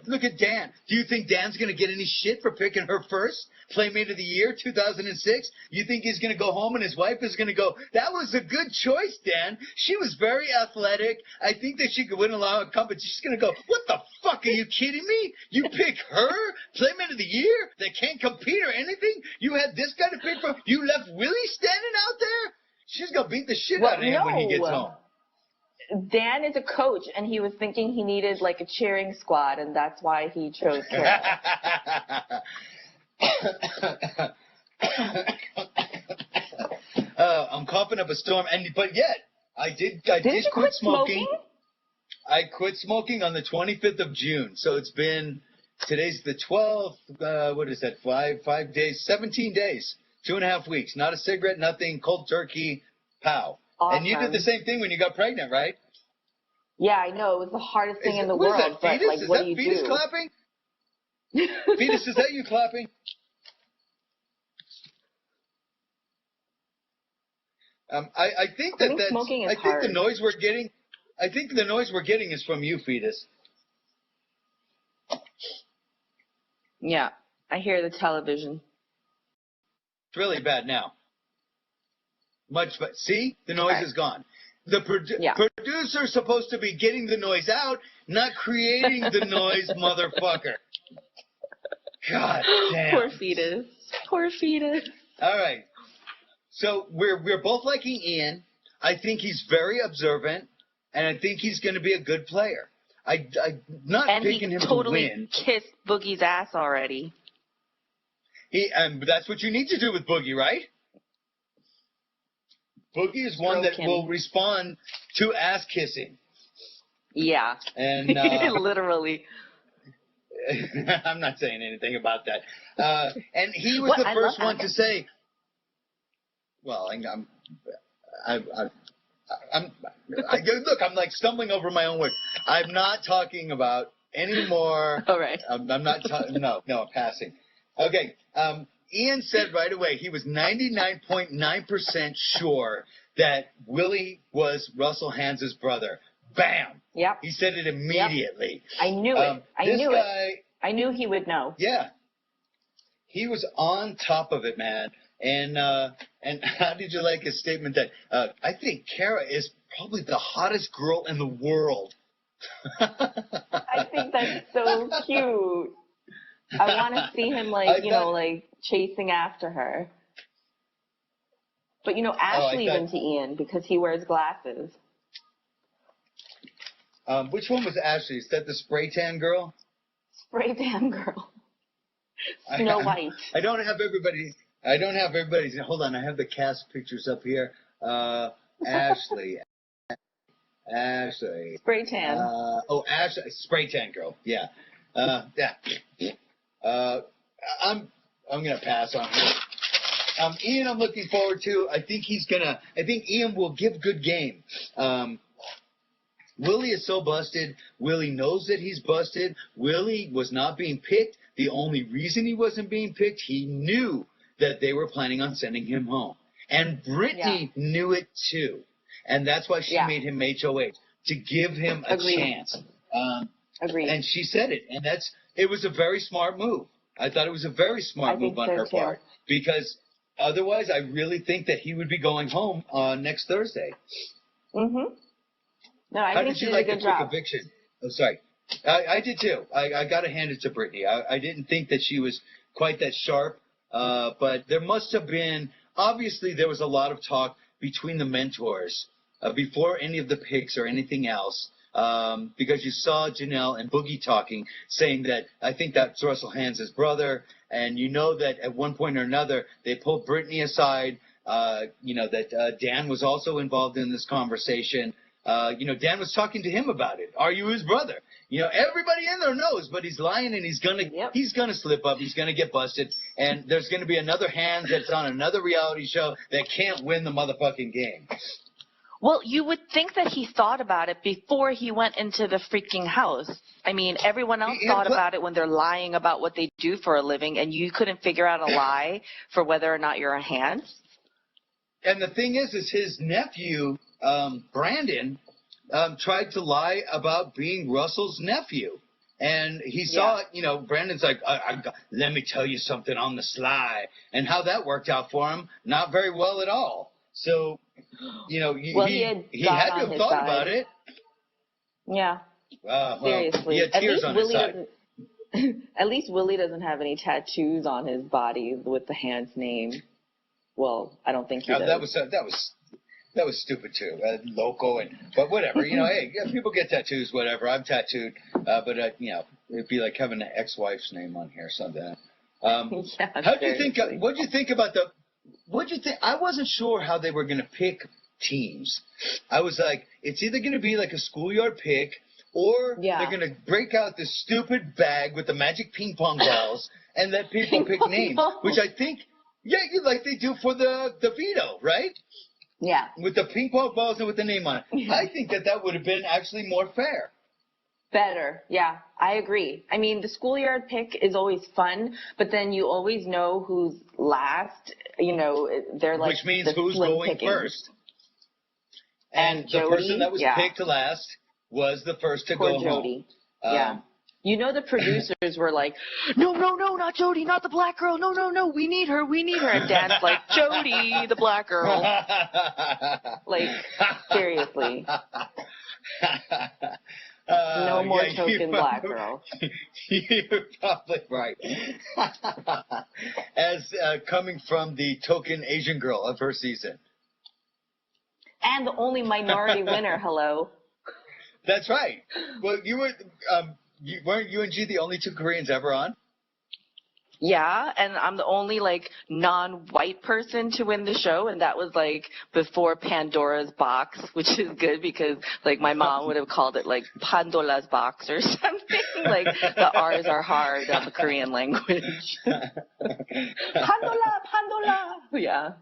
Look at Dan. Do you think Dan's going to get any shit for picking her first? Playmate of the Year, 2006? You think he's going to go home and his wife is going to go, "That was a good choice, Dan. She was very athletic. I think that she could win a lot of competition." She's going to go, "What the fuck? Are you kidding me? You pick her? Playmate of the Year? That can't compete or anything? You had this guy to pick from? You left Willie standing out there?" She's going to beat the shit out of him when he gets home. Dan is a coach, and he was thinking he needed, like, a cheering squad, and that's why he chose Kara. I'm coughing up a storm, but yet, I did quit smoking. I quit smoking on the 25th of June, so today's the 12th, what is that, 5 days, 17 days. 2.5 weeks, not a cigarette, nothing, cold turkey, pow. Awesome. And you did the same thing when you got pregnant, right? Yeah, I know. It was the hardest thing in the world. Is that, but like, what do you do? Fetus clapping? Fetus, is that you clapping? I think that that's. Smoking is I think hard. the noise we're getting. I think the noise we're getting is from you, Fetus. Yeah, I hear the television. It's really bad now. Much, but see, the noise is gone. The producer's supposed to be getting the noise out, not creating the noise, motherfucker. God damn. Poor Fetus. Poor Fetus. All right. So we're both liking Ian. I think he's very observant, and I think he's going to be a good player. I'm not picking him to win. And he totally kissed Boogie's ass already. And that's what you need to do with Boogie, right? Boogie is one that will respond to ass kissing. Yeah. And literally. I'm not saying anything about that. And he was the first one to say, well, I'm like stumbling over my own words. I'm not talking about anymore. All right. I'm not no, I'm passing. Okay. Ian said right away he was 99.9% sure that Willie was Russell Hantz' brother. Bam. Yep. He said it immediately. Yep. I knew it. I knew he would know. Yeah. He was on top of it, man. And how did you like his statement that I think Kara is probably the hottest girl in the world? I think that's so cute. I want to see him like chasing after her. But Ashley's into Ian because he wears glasses. Which one was Ashley? Is that the spray tan girl? Spray tan girl. Snow White. I don't have everybody's. Hold on, I have the cast pictures up here. Ashley. Spray tan. Ashley, spray tan girl. Yeah. I'm gonna pass on her. Ian, I'm looking forward to. I think Ian will give good game. Willie is so busted. Willie knows that he's busted. Willie was not being picked. The only reason he wasn't being picked, he knew that they were planning on sending him home. And Brittany knew it too. And that's why she made him HOH, to give him a chance. Agreed. And she said it. And it was a very smart move. I thought it was a very smart move on her part. Because otherwise, I really think that he would be going home next Thursday. Mm-hmm. No, I think she did a good job. Eviction? Oh, sorry. I did too. I got to hand it to Brittany. I didn't think that she was quite that sharp, but there must have been, obviously there was a lot of talk between the mentors before any of the picks or anything else, because you saw Janelle and Boogie talking, saying that I think that's Russell Hantz' brother, and you know that at one point or another they pulled Brittany aside, that Dan was also involved in this conversation. Dan was talking to him about it. Are you his brother? Everybody in there knows, but he's lying and he's gonna slip up. He's gonna get busted, and there's gonna be another Hantz that's on another reality show that can't win the motherfucking game. Well, you would think that he thought about it before he went into the freaking house. I mean, everyone else thought about it when they're lying about what they do for a living, and you couldn't figure out a lie for whether or not you're a Hantz. And the thing is his nephew, Brandon, tried to lie about being Russell's nephew. And he saw it, Brandon's like, let me tell you something on the sly. And how that worked out for him, not very well at all. So, he had to have thought about it. Yeah. Seriously. He had tears on his side. At least Willie doesn't have any tattoos on his body with the Hantz name. Well, I don't think he does. That was stupid too. Loco but whatever. Hey, people get tattoos, whatever. I'm tattooed, but it'd be like having an ex-wife's name on here, something. What'd you think about what'd you think? I wasn't sure how they were going to pick teams. I was like, it's either going to be like a schoolyard pick, or they're going to break out this stupid bag with the magic ping pong balls and let people pick names, which I think, like they do for the veto, right? Yeah. With the ping pong balls and with the name on it. Yeah. I think that would have been actually more fair. Better. Yeah, I agree. I mean, the schoolyard pick is always fun, but then you always know who's last. They're like, which means who's going picking. First. And the Jody, person that was picked last was the first to go Jody. home. The producers were like, no, not Jody, not the black girl. No, we need her. And Dan's like, Jody, the black girl. Like, seriously. No more token black girl. You're probably right. As coming from the token Asian girl of her season. And the only minority winner, hello. That's right. Well, weren't you and G the only two Koreans ever on? Yeah, and I'm the only like non-white person to win the show, and that was like before Pandora's box, which is good because like my mom would have called it like Pandora's box or something. Like the R's are hard on the Korean language. Pandola. Yeah.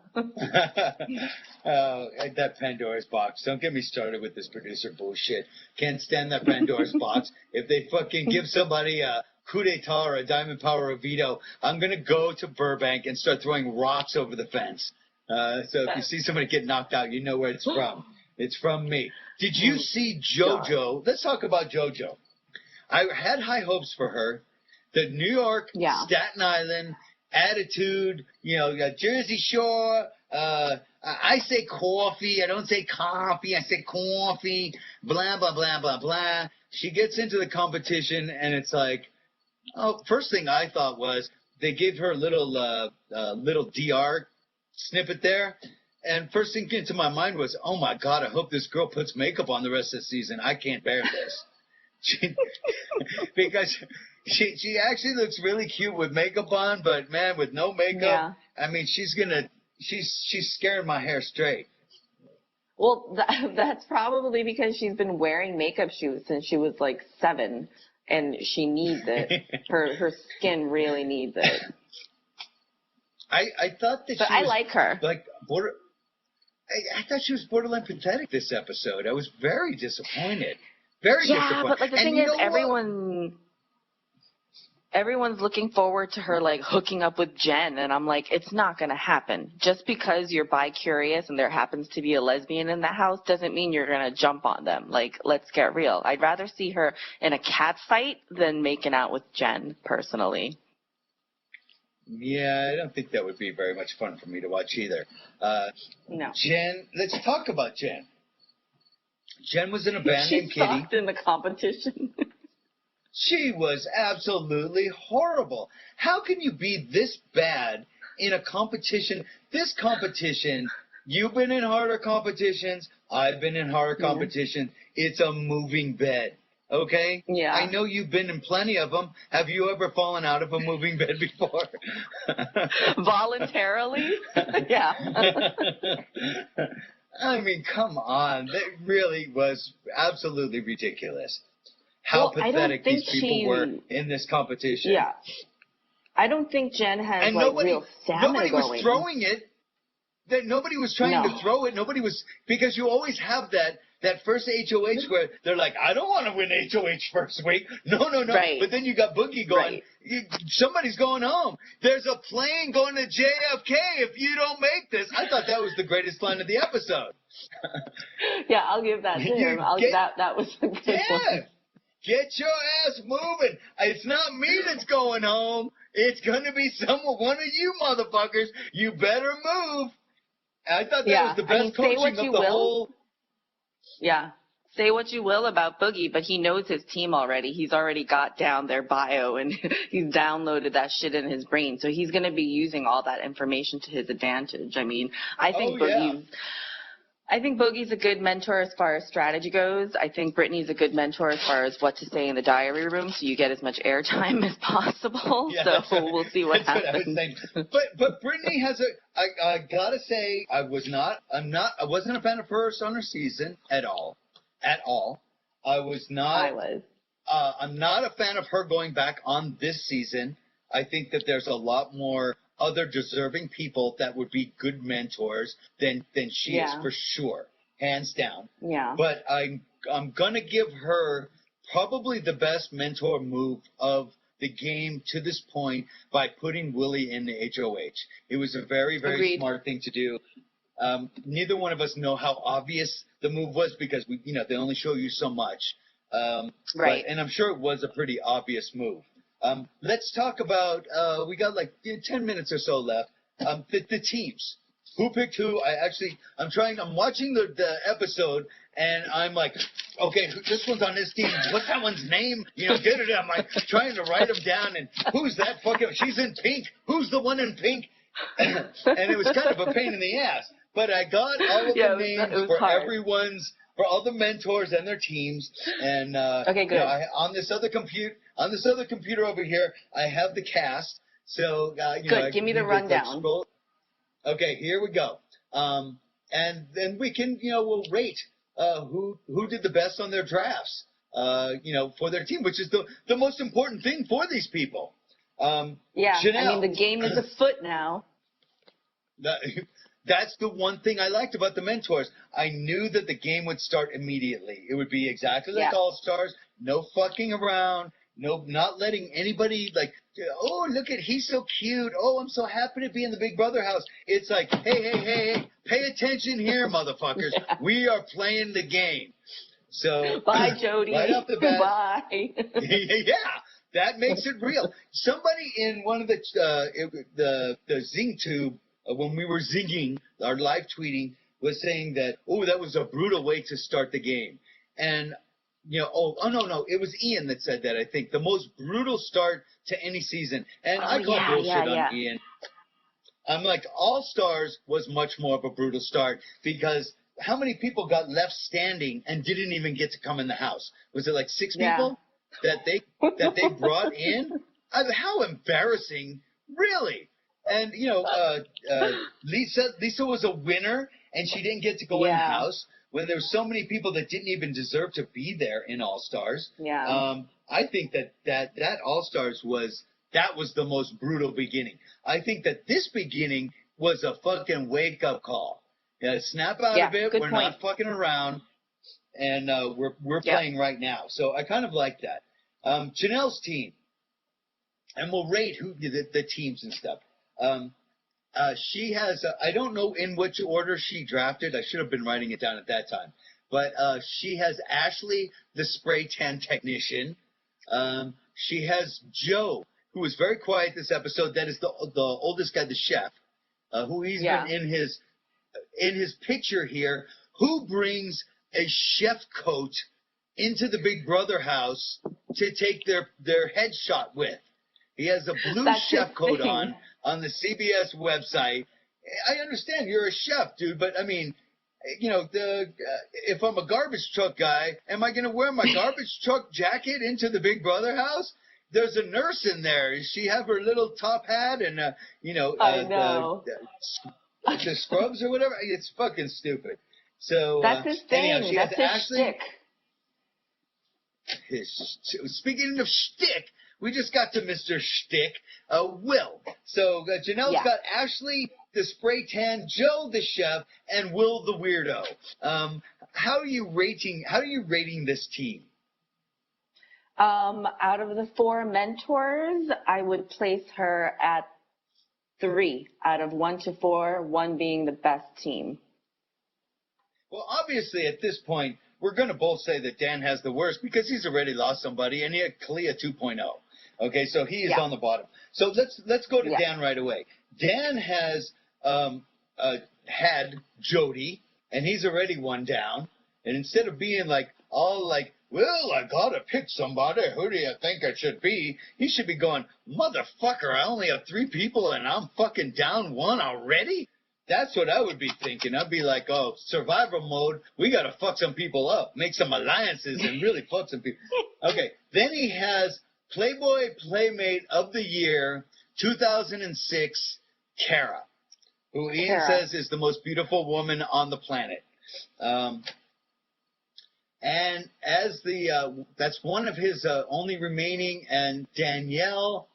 Oh, that Pandora's box. Don't get me started with this producer bullshit. Can't stand that Pandora's box. If they fucking give somebody a coup d'etat or a diamond power or veto, I'm going to go to Burbank and start throwing rocks over the fence. So if you see somebody get knocked out, you know where it's from. It's from me. Did you see JoJo? Let's talk about JoJo. I had high hopes for her. The New York, Staten Island attitude, Jersey Shore. I say coffee. I don't say coffee. I say coffee. Blah, blah, blah, blah, blah. She gets into the competition, and it's like, first thing I thought was they gave her a little DR snippet there. And first thing into my mind was, oh, my God, I hope this girl puts makeup on the rest of the season. I can't bear this. Because she actually looks really cute with makeup on, but, man, with no makeup, I mean, she's scaring my hair straight. Well, that's probably because she's been wearing makeup since she was like 7. And she needs it. Her skin really needs it. I thought that I like her. Like I thought she was borderline pathetic this episode. I was very disappointed. Very disappointed. Yeah, but like the thing is, everyone's looking forward to her like hooking up with Jen, and I'm like, it's not gonna happen. Just because you're bi-curious and there happens to be a lesbian in the house doesn't mean you're gonna jump on them. Like, let's get real. I'd rather see her in a cat fight than making out with Jen, personally. Yeah, I don't think that would be very much fun for me to watch either. No. Jen, let's talk about Jen. Jen was an abandoned She kitty. sucked in the competition. She was absolutely horrible. How can you be this bad in a competition? This competition, you've been in harder competitions. I've been in harder competitions. It's a moving bed, okay? Yeah. I know you've been in plenty of them. Have you ever fallen out of a moving bed before? Voluntarily? Yeah. I mean, come on. That really was absolutely ridiculous. How pathetic these people were in this competition. Yeah. I don't think Jen has real stamina nobody going. was throwing it. Nobody was trying to throw it. Nobody was, because you always have that first HOH where they're like, I don't want to win HOH first week. No. Right. But then you got Boogie going, somebody's going home. There's a plane going to JFK if you don't make this. I thought that was the greatest line of the episode. Yeah, I'll give that to him. That was a good one. Get your ass moving. It's not me that's going home. It's going to be one of you motherfuckers. You better move. I thought that was the best coaching of the whole. Yeah. Say what you will about Boogie, but he knows his team already. He's already got down their bio, and he's downloaded that shit in his brain. So he's going to be using all that information to his advantage. I mean, I think Boogie's a good mentor as far as strategy goes. I think Brittany's a good mentor as far as what to say in the diary room, so you get as much airtime as possible. Yeah, so we'll see what happens. What I was saying. But Brittany has I gotta say, I wasn't a fan of her on her season at all. I was not. I'm not a fan of her going back on this season. I think that there's a lot more other deserving people that would be good mentors than she is, for sure, hands down. Yeah. But I'm gonna give her probably the best mentor move of the game to this point by putting Willie in the HOH. It was a very, very smart thing to do. Neither one of us know how obvious the move was because they only show you so much. Right. And I'm sure it was a pretty obvious move. Let's talk about, we got like 10 minutes or so left. The teams. Who picked who? I'm watching the episode and I'm like, okay, this one's on this team. What's that one's name? Get it. I'm like trying to write them down and who's that fucking, she's in pink. Who's the one in pink? And it was kind of a pain in the ass. But I got all of the names for all the mentors and their teams. And okay, good. on this other computer over here, I have the cast. So, Good. Give me the rundown. Okay, here we go. And then we can, we'll rate who did the best on their drafts, for their team, which is the most important thing for these people. Janelle, the game is afoot now. That's the one thing I liked about the mentors. I knew that the game would start immediately. It would be exactly like All-Stars, no fucking around, no, not letting anybody oh, look at, he's so cute. Oh, I'm so happy to be in the Big Brother house. It's like, hey, pay attention here, motherfuckers. We are playing the game. So bye, Jody. Right off the bat, bye. That makes it real. Somebody in one of the Zing Tube, when we were zinging, our live tweeting, was saying that, that was a brutal way to start the game. And, no, it was Ian that said that, I think. The most brutal start to any season. And I call bullshit on Ian. I'm like, All-Stars was much more of a brutal start because how many people got left standing and didn't even get to come in the house? Was it like 6 people that they brought in? How embarrassing, really? And, Lisa was a winner, and she didn't get to go in the house when there were so many people that didn't even deserve to be there in All-Stars. Yeah. I think that All-Stars was the most brutal beginning. I think that this beginning was a fucking wake-up call. Snap out of it. We're not fucking around, and we're playing right now. So I kind of like that. Janelle's team, and we'll rate the teams and stuff. She has, I don't know in which order she drafted. I should have been writing it down at that time. But she has Ashley, the spray tan technician. She has Joe, who was very quiet this episode. That is the oldest guy, the chef, who he's been in his picture here, who brings a chef coat into the Big Brother house to take their headshot with. He has a blue chef coat on the CBS website. I understand you're a chef, dude, but I mean, if I'm a garbage truck guy, am I going to wear my garbage truck jacket into the Big Brother house? There's a nurse in there. Does she have her little top hat and, I know. The scrubs or whatever? It's fucking stupid. So that's his thing. Anyhow, that's his shtick. Speaking of shtick, we just got to Mr. Shtick, Will. So Janelle's got Ashley, the spray tan, Joe, the chef, and Will, the weirdo. How are you rating this team? Out of the 4 mentors, I would place her at 3 out of 1 to 4, 1 being the best team. Well, obviously at this point, we're going to both say that Dan has the worst because he's already lost somebody, and he had Kalia 2.0. Okay, so he is on the bottom. So let's go to Dan right away. Dan has had Jody, and he's already one down. And instead of being well, I gotta pick somebody. Who do you think it should be? He should be going, motherfucker, I only have 3 people, and I'm fucking down 1 already? That's what I would be thinking. I'd be like, survival mode. We got to fuck some people up, make some alliances, and really fuck some people. Okay. Then he has Playboy Playmate of the Year, 2006, Kara, who Ian says is the most beautiful woman on the planet. And as that's one of his only remaining, and Danielle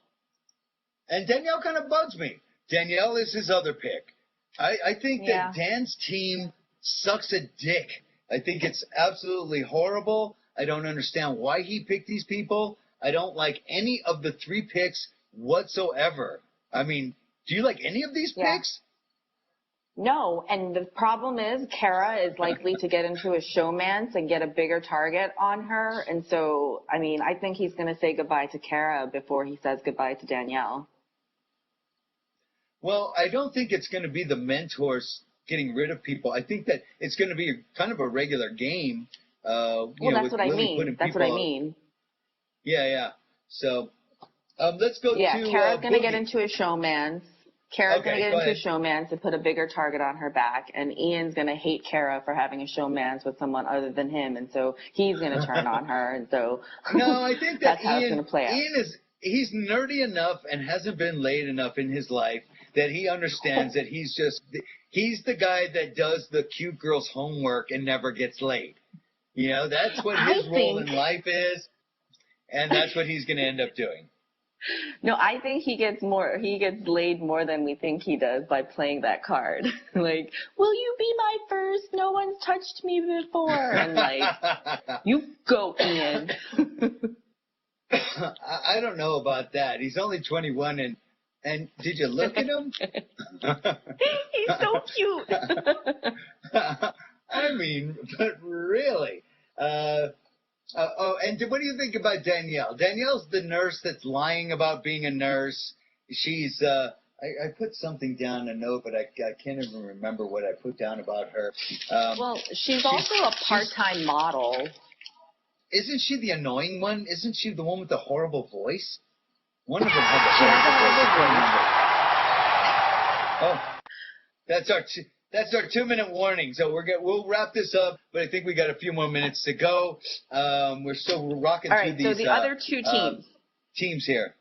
kind of bugs me. Danielle is his other pick. I think that Dan's team sucks a dick. I think it's absolutely horrible. I don't understand why he picked these people. I don't like any of the 3 picks whatsoever. I mean, do you like any of these picks? No, and the problem is Kara is likely to get into a showmance and get a bigger target on her. And so, I mean, I think he's going to say goodbye to Kara before he says goodbye to Danielle. Well, I don't think it's going to be the mentors getting rid of people. I think that it's going to be kind of a regular game. That's what I mean. That's what I mean. Yeah. So let's go to Kara's going to Boogie. Get into a showmance. Kara's going to get into a showmance and put a bigger target on her back. And Ian's going to hate Kara for having a showmance with someone other than him. And so he's going to turn on her. And so no, I think that that's how it's going to play out. he's nerdy enough and hasn't been laid enough in his life that he understands that he's the guy that does the cute girl's homework and never gets laid. You know, that's what his role in life is, and that's what he's going to end up doing. No, I think he gets laid more than we think he does by playing that card. Like, will you be my first? No one's touched me before. And like, you go, Ian. I don't know about that. He's only 21, and did you look at him? He's so cute. I mean, but really. And what do you think about Danielle? Danielle's the nurse that's lying about being a nurse. She's, I put something down, a note, but I can't even remember what I put down about her. Well, she's also a part-time model. Isn't she the annoying one? Isn't she the one with the horrible voice? One of them had the horrible voice. Oh, that's our 2-minute warning. So we'll wrap this up, but I think we got a few more minutes to go. We're still rocking through these. So the other two teams. Teams here.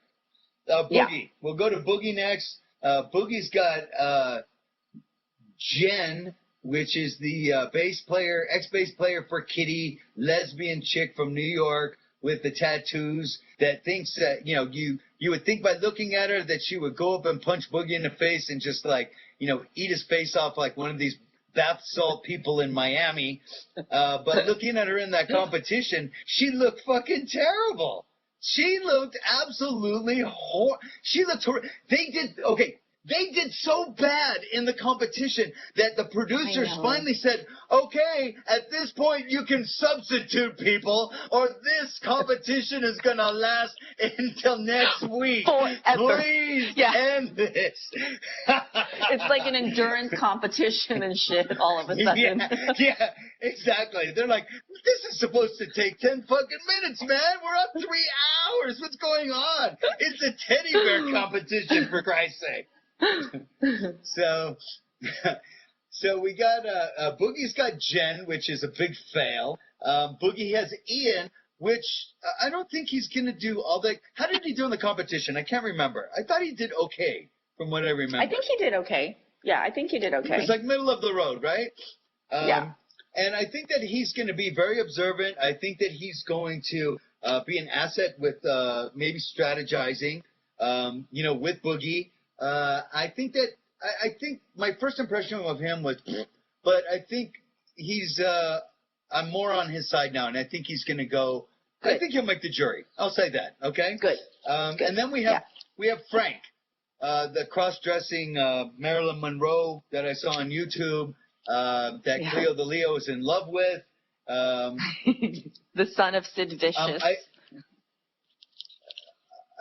Boogie. Yeah. We'll go to Boogie next. Boogie's got Jen, which is the ex-bass player for Kitty, lesbian chick from New York with the tattoos that thinks that, you would think by looking at her that she would go up and punch Boogie in the face and just eat his face off like one of these bath salt people in Miami. But looking at her in that competition, she looked fucking terrible. She looked absolutely she looked They did so bad in the competition that the producers finally said, okay, at this point you can substitute people or this competition is going to last until next week. Forever. Please end this. It's like an endurance competition and shit all of a sudden. Yeah, exactly. They're like, this is supposed to take 10 fucking minutes, man. We're up 3 hours. What's going on? It's a teddy bear competition, for Christ's sake. So we got Boogie's got Jen, which is a big fail. Boogie has Ian, which I don't think he's gonna do all that. How did he do in the competition? I can't remember. I thought he did okay, from what I remember. I think he did okay. Yeah, I think he did okay. It's like middle of the road, right? Yeah. And I think that he's going to be very observant. I think that he's going to be an asset with maybe strategizing, with Boogie. I think my first impression of him was, but I think he's, I'm more on his side now, and I think he's going to go, I think he'll make the jury. I'll say that, okay? Good. Good. And then we have Frank, the cross-dressing Marilyn Monroe that I saw on YouTube, that Cleo the Leo is in love with. The son of Sid Vicious.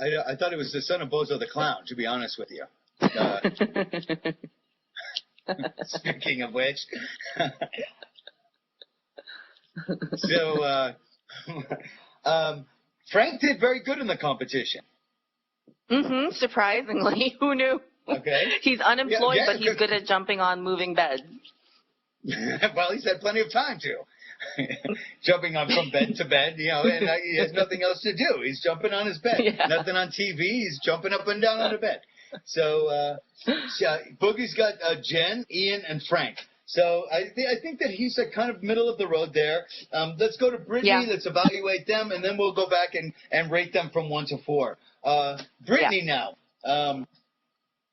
I thought it was the son of Bozo the Clown, to be honest with you. Speaking of which. So, Frank did very good in the competition. Mm-hmm, surprisingly. Who knew? Okay. He's unemployed, but he's good at jumping on moving beds. Well, he's had plenty of time to. Jumping on from bed to bed, and he has nothing else to do. He's jumping on his bed. Yeah. Nothing on TV. He's jumping up and down on the bed. So Boogie's got Jen, Ian, and Frank. So I think that he's kind of middle of the road there. Let's go to Brittany. Yeah. Let's evaluate them, and then we'll go back and rate them from 1 to 4. Brittany now.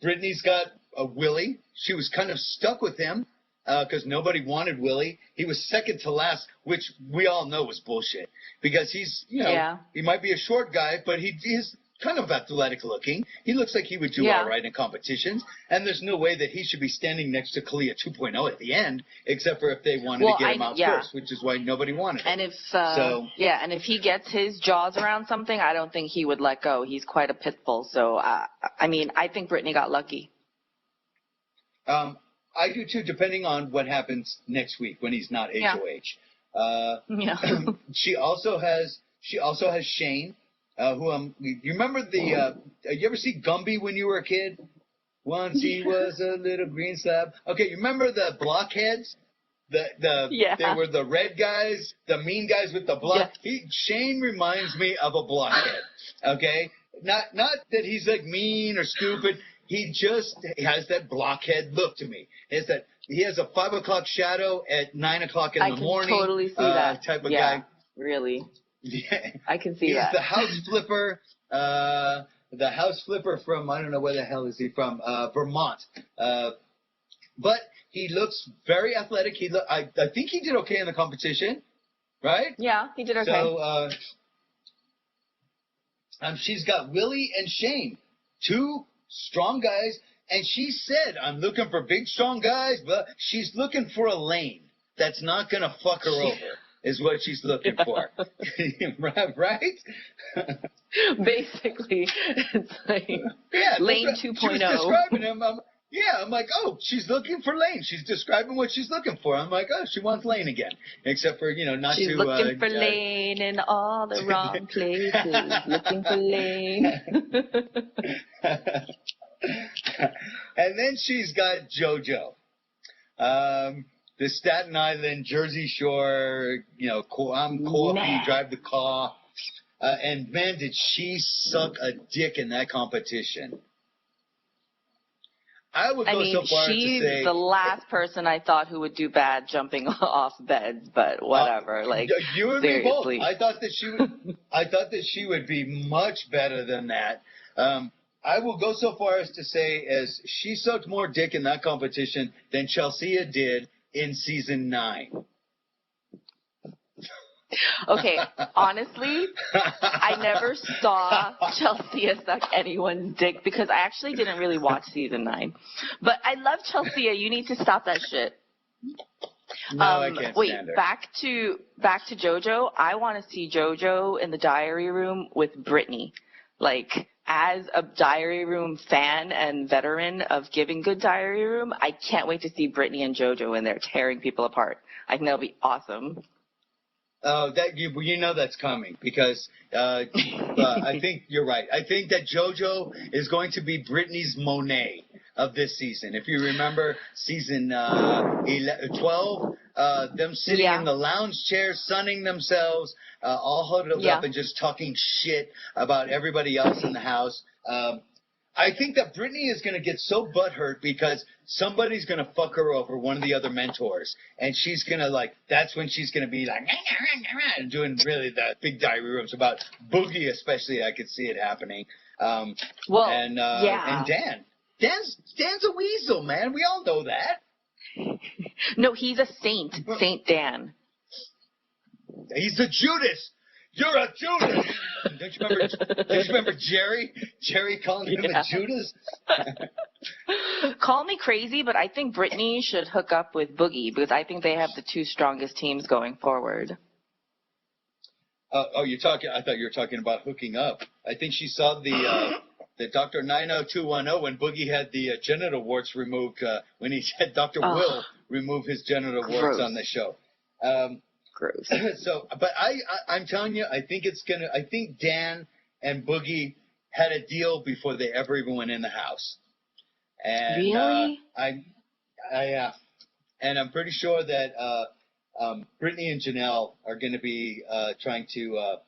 Brittany's got Willie. She was kind of stuck with him. Because nobody wanted Willie. He was second to last, which we all know was bullshit. Because he's, he might be a short guy, but he's kind of athletic looking. He looks like he would do all right in competitions. And there's no way that he should be standing next to Kalia 2.0 at the end, except for if they wanted to get him out first, which is why nobody wanted him. And and if he gets his jaws around something, I don't think he would let go. He's quite a pit bull. So, I think Brittany got lucky. I do too, depending on what happens next week when he's not HOH. She also has Shane, who you remember you ever see Gumby when you were a kid? Once he was a little green slab. Okay, you remember the blockheads? They were the red guys, the mean guys with the block. Shane reminds me of a blockhead. Okay. not that he's like mean or stupid. He just has that blockhead look to me. Is that he has a 5 o'clock shadow at 9 o'clock in the morning? I can totally see that type of guy. guy. Really. Yeah. I can see He's that. the house flipper. The house flipper from, I don't know where the hell is he from, Vermont. But he looks very athletic. I think he did okay in the competition, right? Yeah, he did okay. So she's got Willie and Shane, 2 strong guys, and she said, I'm looking for big, strong guys, but she's looking for a lane that's not going to fuck her over, is what she's looking for. Right? Basically, it's like Lane 2.0. She was describing him. I'm like, oh, she's looking for Lane. She's describing what she's looking for. I'm like, oh, she wants Lane again. Except for, not she's to... looking for Lane in all the wrong places. Looking for Lane. And then she's got JoJo. The Staten Island, Jersey Shore, I'm coffee, drive the car. And man, did she suck a dick in that competition. I would go so far as to she's say the last person I thought who would do bad jumping off beds, but whatever. You and seriously. me both. I thought that she would be much better than that. I will go so far as to say as she sucked more dick in that competition than Chelsea did in season 9. Okay, honestly, I never saw Chelsea suck anyone's dick because I actually didn't really watch season 9. But I love Chelsea. You need to stop that shit. No, I can't stand her. back to JoJo. I want to see JoJo in the diary room with Britney. As a diary room fan and veteran of giving good diary room, I can't wait to see Britney and JoJo in there tearing people apart. I think that'll be awesome. Oh, that's coming because I think you're right. I think that JoJo is going to be Britney's Monet of this season. If you remember season 12, them sitting in the lounge chairs, sunning themselves, all huddled up and just talking shit about everybody else in the house. I think that Britney is going to get so butthurt because somebody's going to fuck her over, one of the other mentors. And she's going to that's when she's going to be and doing really the big diary rooms about Boogie, especially. I could see it happening. And Dan. Dan's a weasel, man. We all know that. No, he's a saint. Saint Dan. He's a Judas. You're a Judas. Don't you remember Jerry? Jerry calling him a Judas? Call me crazy, but I think Brittany should hook up with Boogie because I think they have the 2 strongest teams going forward. I thought you were talking about hooking up. I think she saw the Dr. 90210 when Boogie had the genital warts removed, when he had Dr. Will remove his genital warts on the show. Gross. But I'm telling you, I think Dan and Boogie had a deal before they ever even went in the house. And, really? And I'm pretty sure that Brittany and Janelle are going to be trying to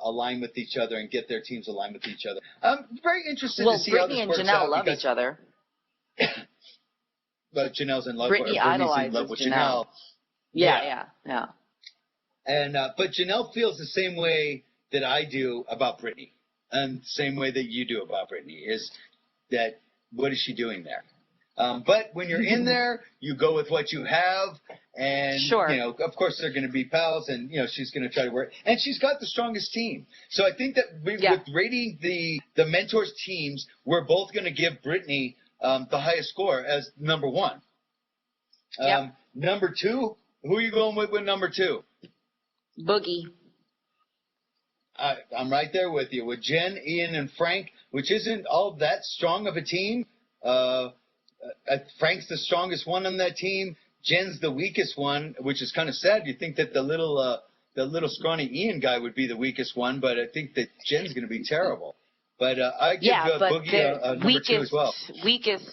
align with each other and get their teams aligned with each other. I'm very interested to see Brittany how this and works Janelle out love each other. But Janelle's in love Brittany with her. Brittany's idolizes in love with Janelle. Yeah. And but Janelle feels the same way that I do about Brittany, and the same way that you do about Brittany, is that what is she doing there? But when you're in there, you go with what you have, and of course they're going to be pals, and she's going to try to work, and she's got the strongest team. So I think that with rating the mentors teams, we're both going to give Brittany the highest score as number 1. Number 2, who are you going with number 2? Boogie. I'm right there with you. With Jen, Ian, and Frank, which isn't all that strong of a team. Frank's the strongest one on that team. Jen's the weakest one, which is kind of sad. You think that the little scrawny Ian guy would be the weakest one, but I think that Jen's going to be terrible. But I give Boogie a number 2 as well. Weakest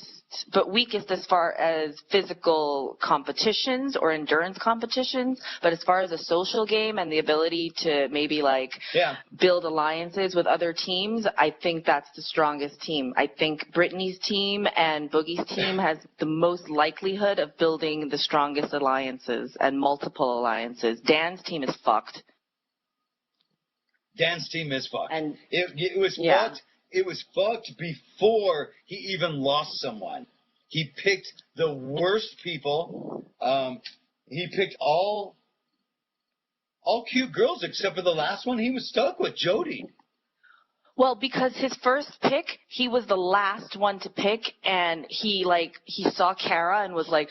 but weakest as far as physical competitions or endurance competitions. But as far as a social game and the ability to maybe build alliances with other teams, I think that's the strongest team. I think Brittany's team and Boogie's team has the most likelihood of building the strongest alliances and multiple alliances. Dan's team is fucked. Dan's team is fucked. And it was fucked. It was fucked before he even lost someone. He picked the worst people. He picked all cute girls except for the last one he was stuck with, Jody. Well, because his first pick, he was the last one to pick, and he saw Kara and was like,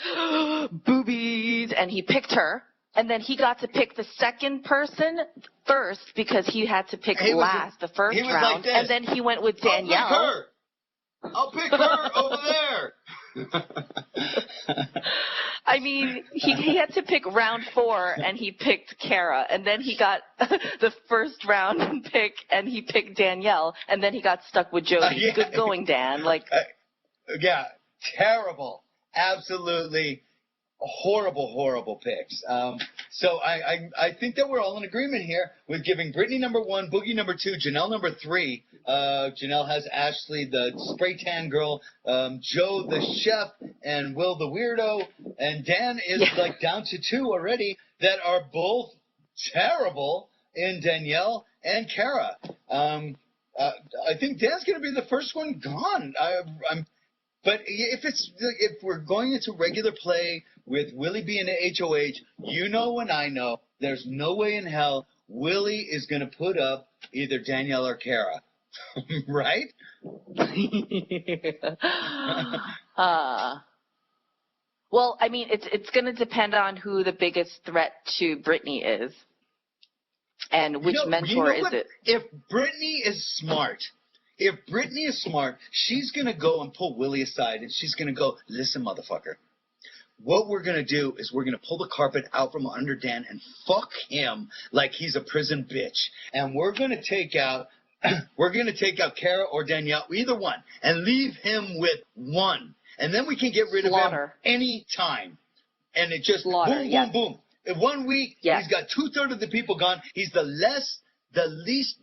boobies, and he picked her. And then he got to pick the second person first because he had to pick last the first round. Like, and then he went with Danielle. I'll pick her over there. I mean, he had to pick round 4, and he picked Kara. And then he got the first round pick, and he picked Danielle. And then he got stuck with Jody. Good going, Dan. Yeah, terrible. Absolutely horrible picks. So I think that we're all in agreement here with giving Brittany number 1, Boogie number 2, Janelle number 3. Janelle has Ashley, the spray tan girl, Joe, the chef, and Will, the weirdo. And Dan is down to 2 already that are both terrible in Danielle and Kara. I think Dan's going to be the first one gone. But if we're going into regular play with Willie being an HOH, you know and I know there's no way in hell Willie is going to put up either Danielle or Kara. Right? Well, I mean, it's going to depend on who the biggest threat to Britney is and which mentor is it. If Britney is smart, she's going to go and pull Willie aside, and she's going to go, listen, motherfucker, what we're going to do is we're going to pull the carpet out from under Dan and fuck him like he's a prison bitch. And we're going to take out Kara or Danielle, either one, and leave him with one. And then we can get rid of him any time. And it just boom, boom. In 1 week, he's got 2/3 of the people gone. He's the least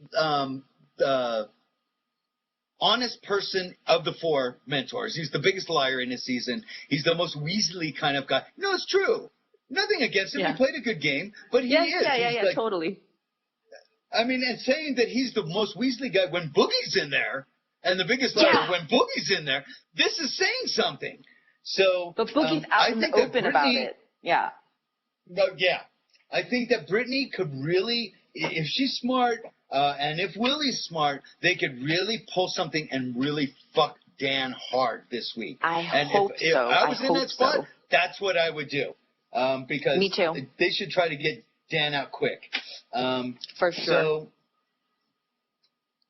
honest person of the 4 mentors. He's the biggest liar in his season. He's the most Weasley kind of guy. No, it's true. Nothing against him. He played a good game, but he is. Yeah, totally. I mean, and saying that he's the most Weasley guy when Boogie's in there, and the biggest liar when Boogie's in there, this is saying something. So, but Boogie's out in the open about it. Yeah. Yeah. I think that Brittany could really, if she's smart, and if Willie's smart, they could really pull something and really fuck Dan hard this week. I hope so. If I was in that spot, that's what I would do. Because Me too. They should try to get Dan out quick. For sure.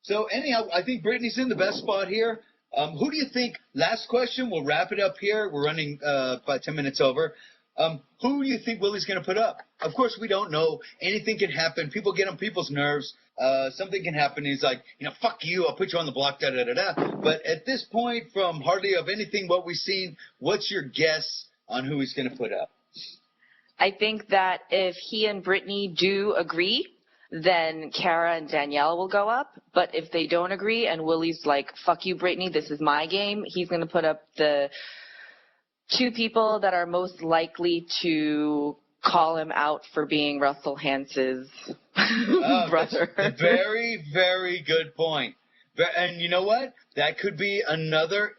So anyhow, I think Brittany's in the best spot here. Who do you think, last question, we'll wrap it up here. We're running about 10 minutes over. Who do you think Willie's going to put up? Of course, we don't know. Anything can happen. People get on people's nerves. Something can happen. He's like, fuck you. I'll put you on the block, da-da-da-da. But at this point, from hardly of anything what we've seen, what's your guess on who he's going to put up? I think that if he and Brittany do agree, then Kara and Danielle will go up. But if they don't agree and Willie's like, fuck you, Brittany, this is my game, he's going to put up the 2 people that are most likely to call him out for being Russell Hantz's brother. Very, very good point. And you know what? That could be another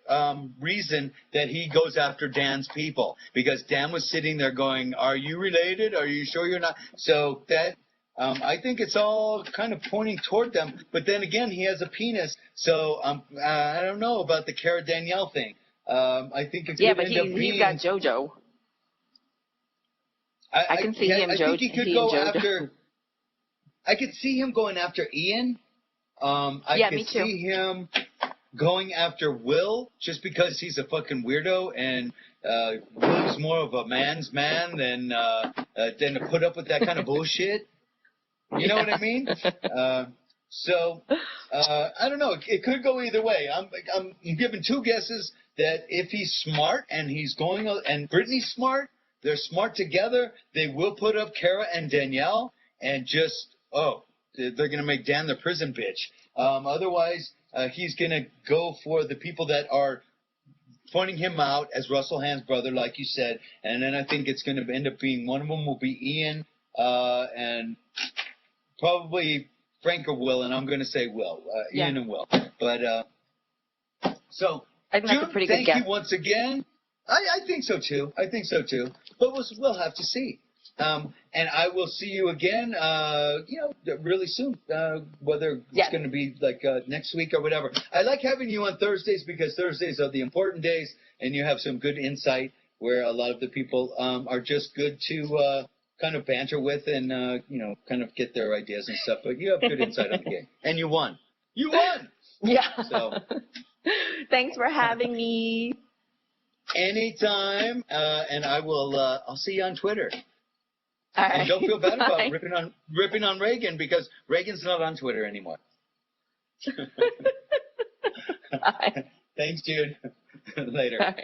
reason that he goes after Dan's people. Because Dan was sitting there going, are you related? Are you sure you're not? So that I think it's all kind of pointing toward them. But then again, he has a penis. So I don't know about the Cara Danielle thing. I think it could end up being... he's got JoJo. I can see him, JoJo. I think he could go after... I could see him going after Ian. I could see him going after Will just because he's a fucking weirdo and Will's more of a man's man than to put up with that kind of bullshit. You know what I mean? So I don't know. It could go either way. I'm giving two guesses that if he's smart and he's going and Brittany's smart, they're smart together. They will put up Kara and Danielle and just they're gonna make Dan the prison bitch. Otherwise, he's gonna go for the people that are pointing him out as Russell Hand's brother, like you said, and then I think it's going to end up being one of them will be Ian and probably Frank or Will, and I'm going to say Will, Ian and Will. But so, I think that's a pretty good guess. Thank you once again. I think so too. But we'll have to see. And I will see you again, really soon, whether it's going to be like next week or whatever. I like having you on Thursdays because Thursdays are the important days, and you have some good insight where a lot of the people are just good to kind of banter with and, kind of get their ideas and stuff. But you have good insight on the game. And you won. You won! Yeah. So. Thanks for having me. Anytime. And I will, I'll see you on Twitter. Right. And don't feel bad about ripping on Reagan because Reagan's not on Twitter anymore. Bye. Thanks, Jude. Later. Bye.